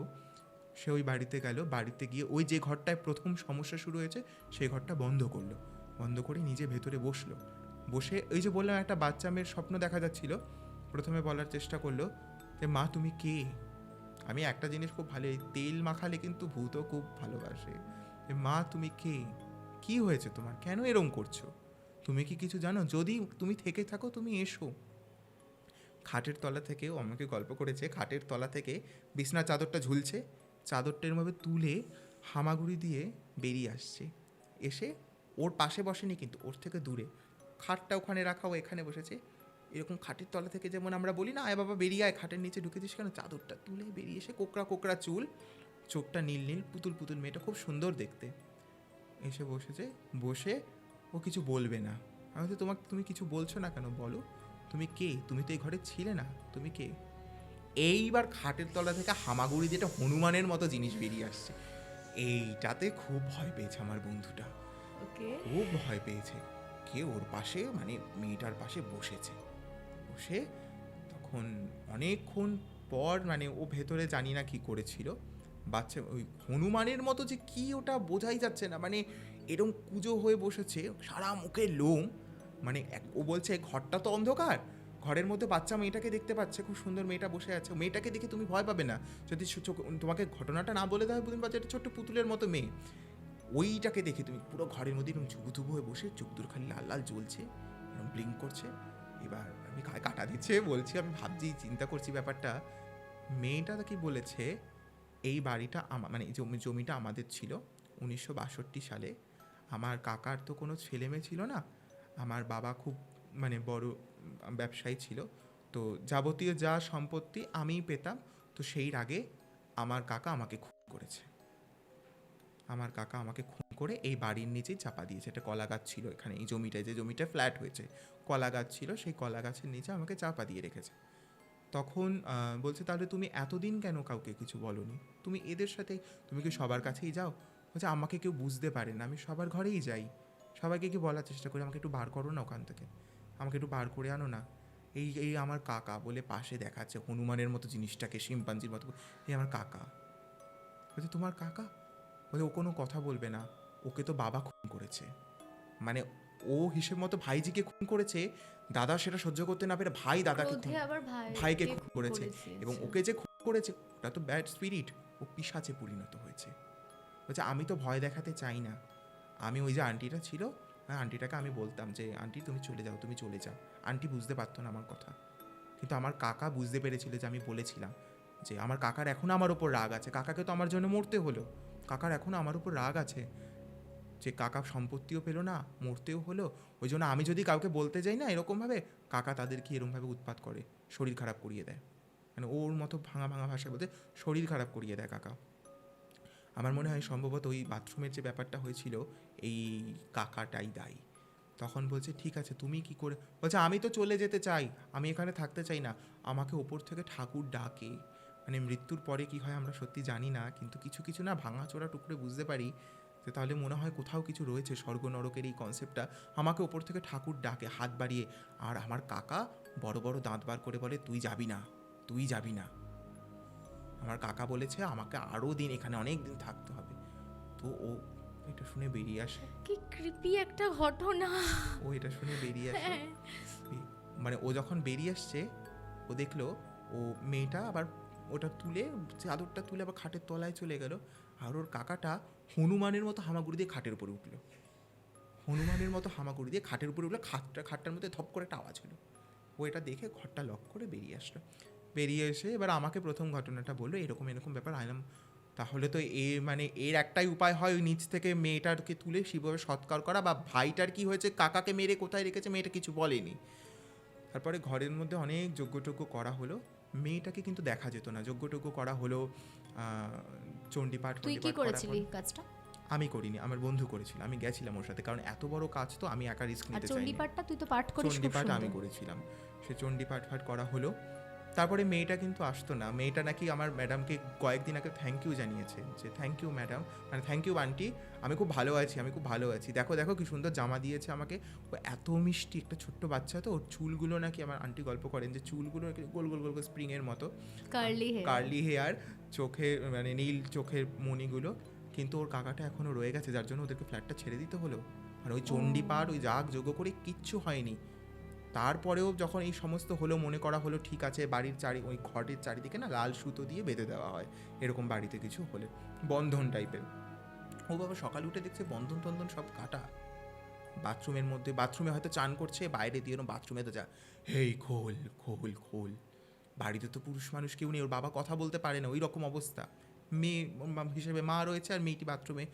সে ওই বাড়িতে গেল, বাড়িতে গিয়ে ওই যে ঘরটায় প্রথম সমস্যা শুরু হয়েছে সেই ঘরটা বন্ধ করলো, বন্ধ করে নিজে ভেতরে বসে ওই যে বললাম একটা বাচ্চা মেয়ের স্বপ্ন দেখা যাচ্ছিল, প্রথমে বলার চেষ্টা করলো যে মা তুমি কে। আমি একটা জিনিস খুব ভালো, এই তেল মাখালে কিন্তু ভূতও খুব ভালোবাসে। মা তুমি কে, কি হয়েছে তোমার, কেন এরম করছো, তুমি কি কিছু জানো, যদি তুমি থেকে থাকো তুমি এসো। খাটের তলা থেকে, ও আমাকে গল্প করেছে, খাটের তলা থেকে বিছনার চাদরটা ঝুলছে, চাদরটার মধ্যে তুলে হামাগুড়ি দিয়ে বেরিয়ে আসছে, এসে ওর পাশে বসেনি কিন্তু ওর থেকে দূরে, খাটটা ওখানে রাখা, ও এখানে বসেছে, এরকম খাটের তলা থেকে যেমন আমরা বলি না আয় বাবা বেরিয়ে আয়, খাটের নিচে ঢুকেছিস কেন, চাদরটা তুলে বেরিয়ে এসে কোকড়া চুল, চোখটা নীল পুতুল, মেয়েটা খুব সুন্দর দেখতে, এসে বসে ও কিছু বলবে না। আমি তো তুমি কিছু বলছো না কেন, বলো তুমি কে, তুমি তো এই ঘরে ছিলে না, তুমি কে। এইবার খাটের তলা থেকে হামাগুড়ি যেটা হনুমানের মতো জিনিস বেরিয়ে আসছে, এইটাতে খুব ভয় পেয়েছে আমার বন্ধুটা, ওকে। খুব ভয় পেয়েছে। কে ওর পাশে মানে মেয়েটার পাশে বসেছে, বসে তখন অনেকক্ষণ পর মানে ও ভেতরে জানি না কি করেছিল, বাচ্চা ওই হনুমানের মতো যে কি ওটা বোঝাই যাচ্ছে না, মানে এরম কুজো হয়ে বসেছে, সারা মুখে লোম, মানে ও বলছে ঘরটা তো অন্ধকার, ঘরের মধ্যে বাচ্চা মেয়েটাকে দেখতে পাচ্ছে, খুব সুন্দর মেয়েটা বসে আছে, মেয়েটাকে দেখে তুমি ভয় পাবে না যদি তোমাকে ঘটনাটা না বলে দেওয়া হয়, বুঝতে পারছো একটা ছোট্ট পুতুলের মতো মেয়ে, ওইটাকে দেখে তুমি পুরো ঘরের মধ্যে এরকম ঝুবুধুবু হয়ে বসে, চোখ দুটো খালি লাল লাল জ্বলছে, এরকম ব্লিঙ্ক করছে। এবার আমি কাটা দিচ্ছে বলছি, আমি ভাবছি চিন্তা করছি ব্যাপারটা, মেয়েটা কি বলেছে, এই বাড়িটা মানে এই জমিটা আমাদের ছিল 1962 সালে, আমার কাকার তো কোনো ছেলে মেয়ে ছিল না, আমার বাবা খুব মানে বড় ব্যবসায়ী ছিল, তো যাবতীয় যা সম্পত্তি আমিই পেতাম, তো সেই আগে আমার কাকা আমাকে খুন করেছে, আমার কাকা আমাকে খুন করে এই বাড়ির নিচেই চাপা দিয়েছে, একটা কলা গাছ ছিল এখানে, এই জমিটায় যে জমিটা ফ্ল্যাট হয়েছে কলা গাছ ছিল, সেই কলা গাছের নিচে আমাকে চাপা দিয়ে রেখেছে। তখন বলছে তাহলে তুমি এতদিন কেন কাউকে কিছু বলনি, তুমি এদের সাথে, তুমি কি সবার কাছেই যাও, বলছে আমাকে কেউ বুঝতে পারে না, আমি সবার ঘরেই যাই, সবাইকে কি বলার চেষ্টা করি, আমাকে একটু বার করো না ওখান থেকে, আমাকে একটু বার করে আনো না। এই এই আমার কাকা বলে পাশে দেখাচ্ছে হনুমানের মতো জিনিসটাকে, শিম্পাঞ্জির মতো, এই আমার কাকা। বলছে তোমার কাকা? বলে ও কোনো কথা বলবে না, ওকে তো বাবা খুন করেছে, মানে ও হিসেব মতো ভাইজিকে খুন করেছে, দাদা সেটা সহ্য করতে না পেরে ভাই দাদাকে ক্রোধে আবার ভাইকে খুন করেছে, এবং আচ্ছা। ওকে যে খুন করেছে ওটা তো ব্যাড স্পিরিট, ও পিশাচে পরিণত হয়েছে। বলছে আমি তো ভয় দেখাতে চাই না, আমি ওই যে আন্টিটা ছিল, হ্যাঁ আন্টিটাকে আমি বলতাম যে আন্টি তুমি চলে যাও, তুমি চলে যাও, আন্টি বুঝতে পারতো না আমার কথা, কিন্তু আমার কাকা বুঝতে পেরেছিল যে আমি বলেছিলাম, যে আমার কাকার এখনও আমার ওপর রাগ আছে, কাকাকে তো আমার জন্য মরতে হলো, কাকার এখনও আমার উপর রাগ আছে, যে কাকা সম্পত্তিও পেলো না, মরতেও হলো, ওই জন্য আমি যদি কাউকে বলতে যাই না এরকমভাবে, কাকা তাদেরকে এরকমভাবে উৎপাত করে, শরীর খারাপ করিয়ে দেয়, মানে ওর মতো ভাঙা ভাঙা ভাষায় বলতে শরীর খারাপ করিয়ে দেয় কাকা। আমার মনে হয় সম্ভবত ওই বাথরুমের যে ব্যাপারটা হয়েছিল, এই কাকাটাই দায়ী। তখন বলছে ঠিক আছে তুমি কি করে, বলছে আমি তো চলে যেতে চাই, আমি এখানে থাকতে চাই না, আমাকে ওপর থেকে ঠাকুর ডাকে, মানে মৃত্যুর পরে কি হয় আমরা সত্যি জানি না, কিন্তু কিছু কিছু না ভাঙাচোরা টুকরে বুঝতে পারি, যে তাহলে মনে হয় কোথাও কিছু রয়েছে, স্বর্গ নরকের এই কনসেপ্টটা, আমাকে ওপর থেকে ঠাকুর ডাকে হাত বাড়িয়ে, আর আমার কাকা বড় বড় দাঁত বার করে বলে তুই যাবি না, তুই যাবি না। আমার কাকা বলেছে আমাকে আরও দিন এখানে অনেক দিন থাকতে হবে, তো ও এটা শুনে বেরিয়ে আসে, কি ক্রিপি একটা ঘটনা। ও এটা শুনে বেরিয়ে আসে, হ্যাঁ। মানে ও যখন বেরিয়ে আসছে, ও দেখলো ও মেয়েটা আবার ওটা তুলে, চাদরটা তুলে আবার খাটের তলায় চলে গেল, আর ওর কাকাটা হনুমানের মতো হামাগুড়ি দিয়ে খাটের উপরে উঠলো, হনুমানের মতো হামাগুড়ি দিয়ে খাটের উপরে উঠলো, খাটটার মধ্যে ধপ করে একটা আওয়াজ হলো, ও এটা দেখে ঘরটা লক করে বেরিয়ে আসলো, বেরিয়ে এসে এবার আমাকে প্রথম ঘটনাটা বললো, এরকম এরকম ব্যাপার আইলাম, তাহলে তো মানে এর একটাই উপায় হয় ওই নিচ থেকে মেয়েটাকে তুলে সেভাবে সৎকার করা, বা ভাইটার কি হয়েছে, কাকাকে মেরে কোথায় রেখেছে, মেয়েটা কিছু বলেনি। তারপরে ঘরের মধ্যে অনেক যজ্ঞটজ্ঞ করা হলো, মেয়েটাকে কিন্তু দেখা যেত না, যজ্ঞটজ্ঞ করা হলো, চণ্ডীপাঠ তুই কি করেছিলি কাজটা? আমি করিনি, আমার বন্ধু করেছিল, আমি গেছিলাম ওর সাথে, কারণ এত বড় কাজ তো আমি একা রিস্ক আর নিতে চাইনি। চণ্ডীপাঠটা তুই তো পাঠ করিস খুব চণ্ডীপাঠ আমি সুন্দর। করেছিলাম, সে চণ্ডীপাঠ ফাঠ করা হলো, তারপরে মেয়েটা কিন্তু আসতো না, মেয়েটা নাকি আমার ম্যাডামকে কয়েকদিন আগে থ্যাংক ইউ জানিয়েছে, যে থ্যাংক ইউ ম্যাডাম, মানে থ্যাংক ইউ আন্টি, আমি খুব ভালো আছি, আমি খুব ভালো আছি, দেখো দেখো কি সুন্দর জামা দিয়েছে আমাকে, ও এত মিষ্টি, একটা ছোট্ট বাচ্চা তো, ওর চুলগুলো নাকি, আমার আন্টি গল্প করেন যে চুলগুলো নাকি গোল গোল গোল গোল স্প্রিংয়ের মতো, কার্লি হেয়ার, চোখে মানে নীল চোখের মণিগুলো, কিন্তু ওর কাকাটা এখনও রয়ে গেছে, যার জন্য ওদেরকে ফ্ল্যাটটা ছেড়ে দিতে হলো, আর ওই চণ্ডীপাঠ ওই যাগ যোগ্য করে কিচ্ছু হয়নি। তারপরেও যখন এই সমস্ত হলো, মনে করা হলো ঠিক আছে, বাড়ির ওই ঘরের চারিদিকে না লাল সুতো দিয়ে বেঁধে দেওয়া হয়, এরকম বাড়িতে কিছু হলে বন্ধন টাইপের। ও বাবা সকাল উঠে দেখছে বন্ধন টন্ধন সব কাটা, বাথরুমের মধ্যে, বাথরুমে হয়তো চান করছে, বাইরে দিয়ে বাথরুমে তো যা হেই খোল খোল খোল, বাড়িতে তো পুরুষ মানুষ কেউ নেই, ওর বাবা কথা বলতে পারে না, ওই রকম অবস্থা, মেয়ে হিসেবে মা রয়েছে, আর মেয়েটি বাথরুমে,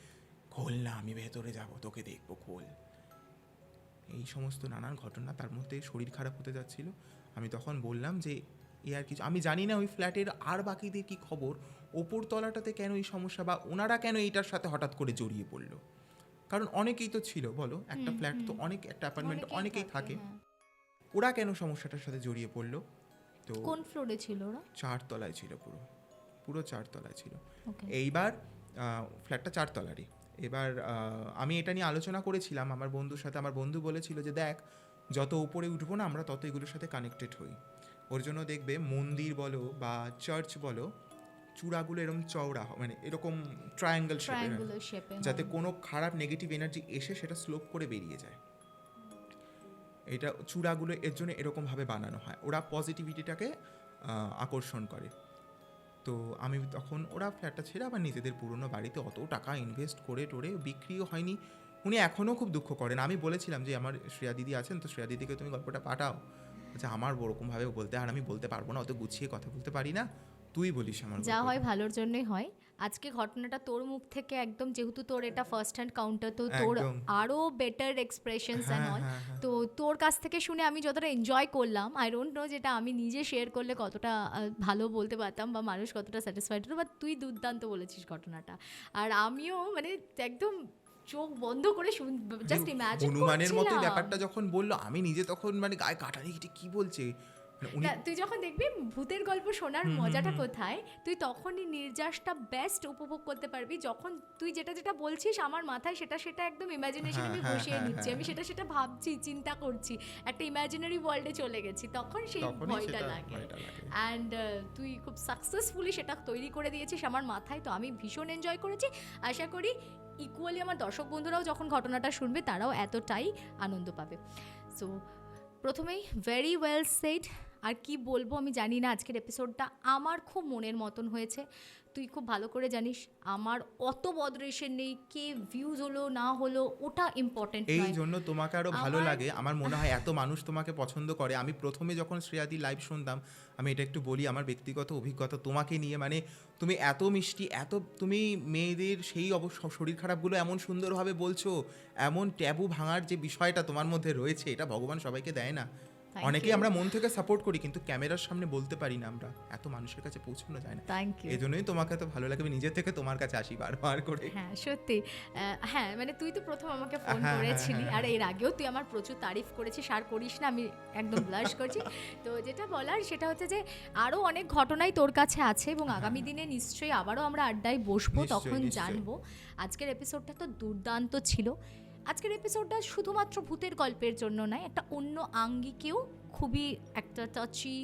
খোল না আমি ভেতরে যাব, তোকে দেখবো, খোল। এই সমস্ত নানান ঘটনা, তার মধ্যে শরীর খারাপ হতে যাচ্ছিল, আমি তখন বললাম যে এ আর কিছু, আমি জানি না ওই ফ্ল্যাটের আর বাকিদের কি খবর, ওপর তলাটাতে কেন এই সমস্যা, বা ওনারা কেন এইটার সাথে হঠাৎ করে জড়িয়ে পড়লো, কারণ অনেকেই তো ছিল বলো, একটা ফ্ল্যাট তো অনেক, একটা অ্যাপার্টমেন্ট অনেকেই থাকে, ওরা কেন সমস্যাটার সাথে জড়িয়ে পড়লো। তো কোন ফ্লোরে ছিল ওরা? 4 তলায় ছিল, পুরো পুরো 4 তলায় ছিল। এইবার ফ্ল্যাটটা 4 তলারই। এবার আমি এটা নিয়ে আলোচনা করেছিলাম আমার বন্ধুর সাথে। আমার বন্ধু বলেছিল যে দেখ, যত উপরে উঠবো না আমরা তত এগুলোর সাথে কানেক্টেড হই। ওর জন্য দেখবে মন্দির বলো বা চার্চ বলো, চূড়াগুলো এরকম চওড়া মানে এরকম ট্রায়াঙ্গেল শেপে, যাতে কোনো খারাপ নেগেটিভ এনার্জি এসে সেটা স্লোপ করে বেরিয়ে যায়। এটা চূড়াগুলো এর জন্য এরকমভাবে বানানো হয়, ওরা পজিটিভিটিটাকে আকর্ষণ করে। তো আমি তখন ওরা ফ্ল্যাটটা ছেড়ে আবার নিজেদের পুরনো বাড়িতে অত টাকা ইনভেস্ট করে টোরে বিক্রিও হয়নি। উনি এখনও খুব দুঃখ করেন। আমি বলেছিলাম যে আমার শ্রেয়া দিদি আছেন, তো শ্রেয়া দিদিকে তুমি গল্পটা পাঠাও। আচ্ছা, আমার ওরকমভাবে বলতে, আর আমি বলতে পারবো না, অত গুছিয়ে কথা বলতে পারি না, তুই বলিস আমার যা হয় ভালোর জন্যই হয়। আজকে ঘটনাটা তোর মুখ থেকে একদম, যেহেতু তোর এটা ফার্স্ট হ্যান্ড কাউন্টার, তো তোর আরও বেটার এক্সপ্রেশনস অ্যান্ড অল, তো তোর কাছ থেকে শুনে আমি যতটা এনজয় করলাম, আই ডোন্ট নো যেটা আমি নিজে শেয়ার করলে কতটা ভালো বলতে পারতাম বা মানুষ কতটা স্যাটিসফাইড হতো, বা তুই দুর্দান্ত বলেছিস ঘটনাটা। আর আমিও মানে একদম চোখ বন্ধ করে জাস্ট ইমাজিন হনুমানের মতো ব্যাপারটা যখন বললো, আমি নিজে তখন মানে গায়ে কাটা নিয়ে কি বলছে। তুই যখন দেখবি ভূতের গল্প শোনার মজাটা কোথায়, তুই তখনই নির্যাসটা বেস্ট উপভোগ করতে পারবি যখন তুই যেটা যেটা বলছিস আমার মাথায় সেটা সেটা একদম ইমাজিনেশন আমি বসিয়ে নিচ্ছি, আমি সেটা সেটা ভাবছি, চিন্তা করছি, একটা ইমাজিনারি ওয়ার্ল্ডে চলে গেছি, তখন সেই ভয়টা লাগে। অ্যান্ড তুই খুব সাকসেসফুলি সেটা তৈরি করে দিয়েছিস আমার মাথায়, তো আমি ভীষণ এনজয় করেছি। আশা করি ইকুয়ালি আমার দর্শক বন্ধুরাও যখন ঘটনাটা শুনবে তারাও এতটাই আনন্দ পাবে। সো প্রথমেই ভেরি ওয়েল সেড। আর কি বলবো আমি জানি না, আজকের এপিসোডটা আমার খুব মনের মতন হয়েছে। তুই খুব ভালো করে জানিস আমার অত বদরেশন নেই, কে ভিউজ হলো না হলো ওটা ইম্পর্টেন্ট নয়। এই জন্য তোমাকে আরো ভালো লাগে আমার মনে হয়, এত মানুষ তোমাকে পছন্দ করে। আমি প্রথমে যখন শ্রেয়াদি লাইভ শুনতাম, আমি এটা একটু বলি আমার ব্যক্তিগত অভিজ্ঞতা তোমাকে নিয়ে, মানে তুমি এত মিষ্টি, এত তুমি মেয়েদের সেই শরীর খারাপগুলো এমন সুন্দরভাবে বলছো, এমন ট্যাবু ভাঙার যে বিষয়টা তোমার মধ্যে রয়েছে, এটা ভগবান সবাইকে দেয় না। অনেকেই আমরা মন থেকে সাপোর্ট করি কিন্তু ক্যামেরার সামনে বলতে পারি না, আমরা এত মানুষের কাছে পৌঁছানো যায় না। এই জন্যই তোমাকে এত ভালো লাগে, আমি নিজের থেকে তোমার কাছে আসি বারবার করে। হ্যাঁ সত্যি, হ্যাঁ মানে তুই তো প্রথম আমাকে ফোন করেছিলি, আর এর আগেও তুই আমার প্রচুর তারিফ করেছিস, আর করিস না, আমি একদম ব্লাশ করছি। তো যেটা বলার সেটা হচ্ছে যে আরও অনেক ঘটনাই তোর কাছে আছে এবং আগামী দিনে নিশ্চয়ই আবারও আমরা আড্ডায় বসবো, তখন জানবো। আজকের এপিসোডটা তো দুর্দান্ত ছিল। আজকের এপিসোডটা শুধুমাত্র ভূতের গল্পের জন্য নয়, একটা অন্য আঙ্গিকেও খুবই একটা টাচি,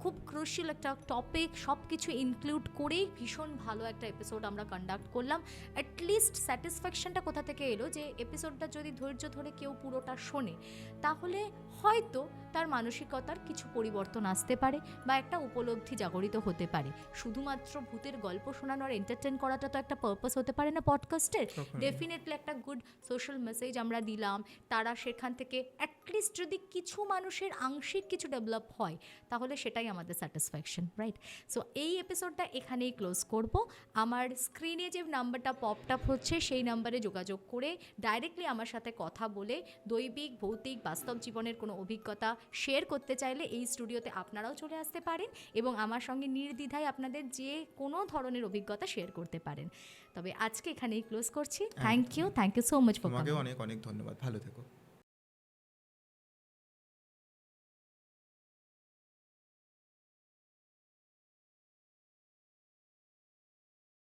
খুব ক্রুশিয়াল একটা টপিক, সব কিছু ইনক্লুড করেই ভীষণ ভালো একটা এপিসোড আমরা কন্ডাক্ট করলাম। অ্যাটলিস্ট স্যাটিসফ্যাকশনটা কোথা থেকে এলো যে এপিসোডটা যদি ধৈর্য ধরে কেউ পুরোটা শোনে, তাহলে হয়তো তার মানসিকতার কিছু পরিবর্তন আসতে পারে বা একটা উপলব্ধি জাগরিত হতে পারে। শুধুমাত্র ভূতের গল্প শোনানো আর এন্টারটেন করাটা তো একটা পারপাস হতে পারে না পডকাস্টের। ডেফিনেটলি একটা গুড সোশ্যাল মেসেজ আমরা দিলাম, তারা সেখান থেকে অ্যাটলিস্ট যদি কিছু মানুষের আংশিক কিছু ডেভেলপ হয় তাহলে সেটাই আমাদের স্যাটিসফ্যাকশন, রাইট? সো এই এপিসোডটা এখানেই ক্লোজ করব। আমার স্ক্রিনে যে নাম্বারটা পপড আপ হচ্ছে সেই নাম্বারে যোগাযোগ করে ডাইরেক্টলি আমার সাথে কথা বলে দৈবিক, ভৌতিক, বাস্তব জীবনের কোনো অভিজ্ঞতা শেয়ার করতে চাইলে এই স্টুডিওতে আপনারাও চলে আসতে পারেন এবং আমার সঙ্গে নির্দ্বিধায় আপনাদের যে কোনো ধরনের অভিজ্ঞতা শেয়ার করতে পারেন। তবে আজকে এখানেই ক্লোজ করছি। Thank you so much for coming. অনেক অনেক ধন্যবাদ, ভালো থেকো।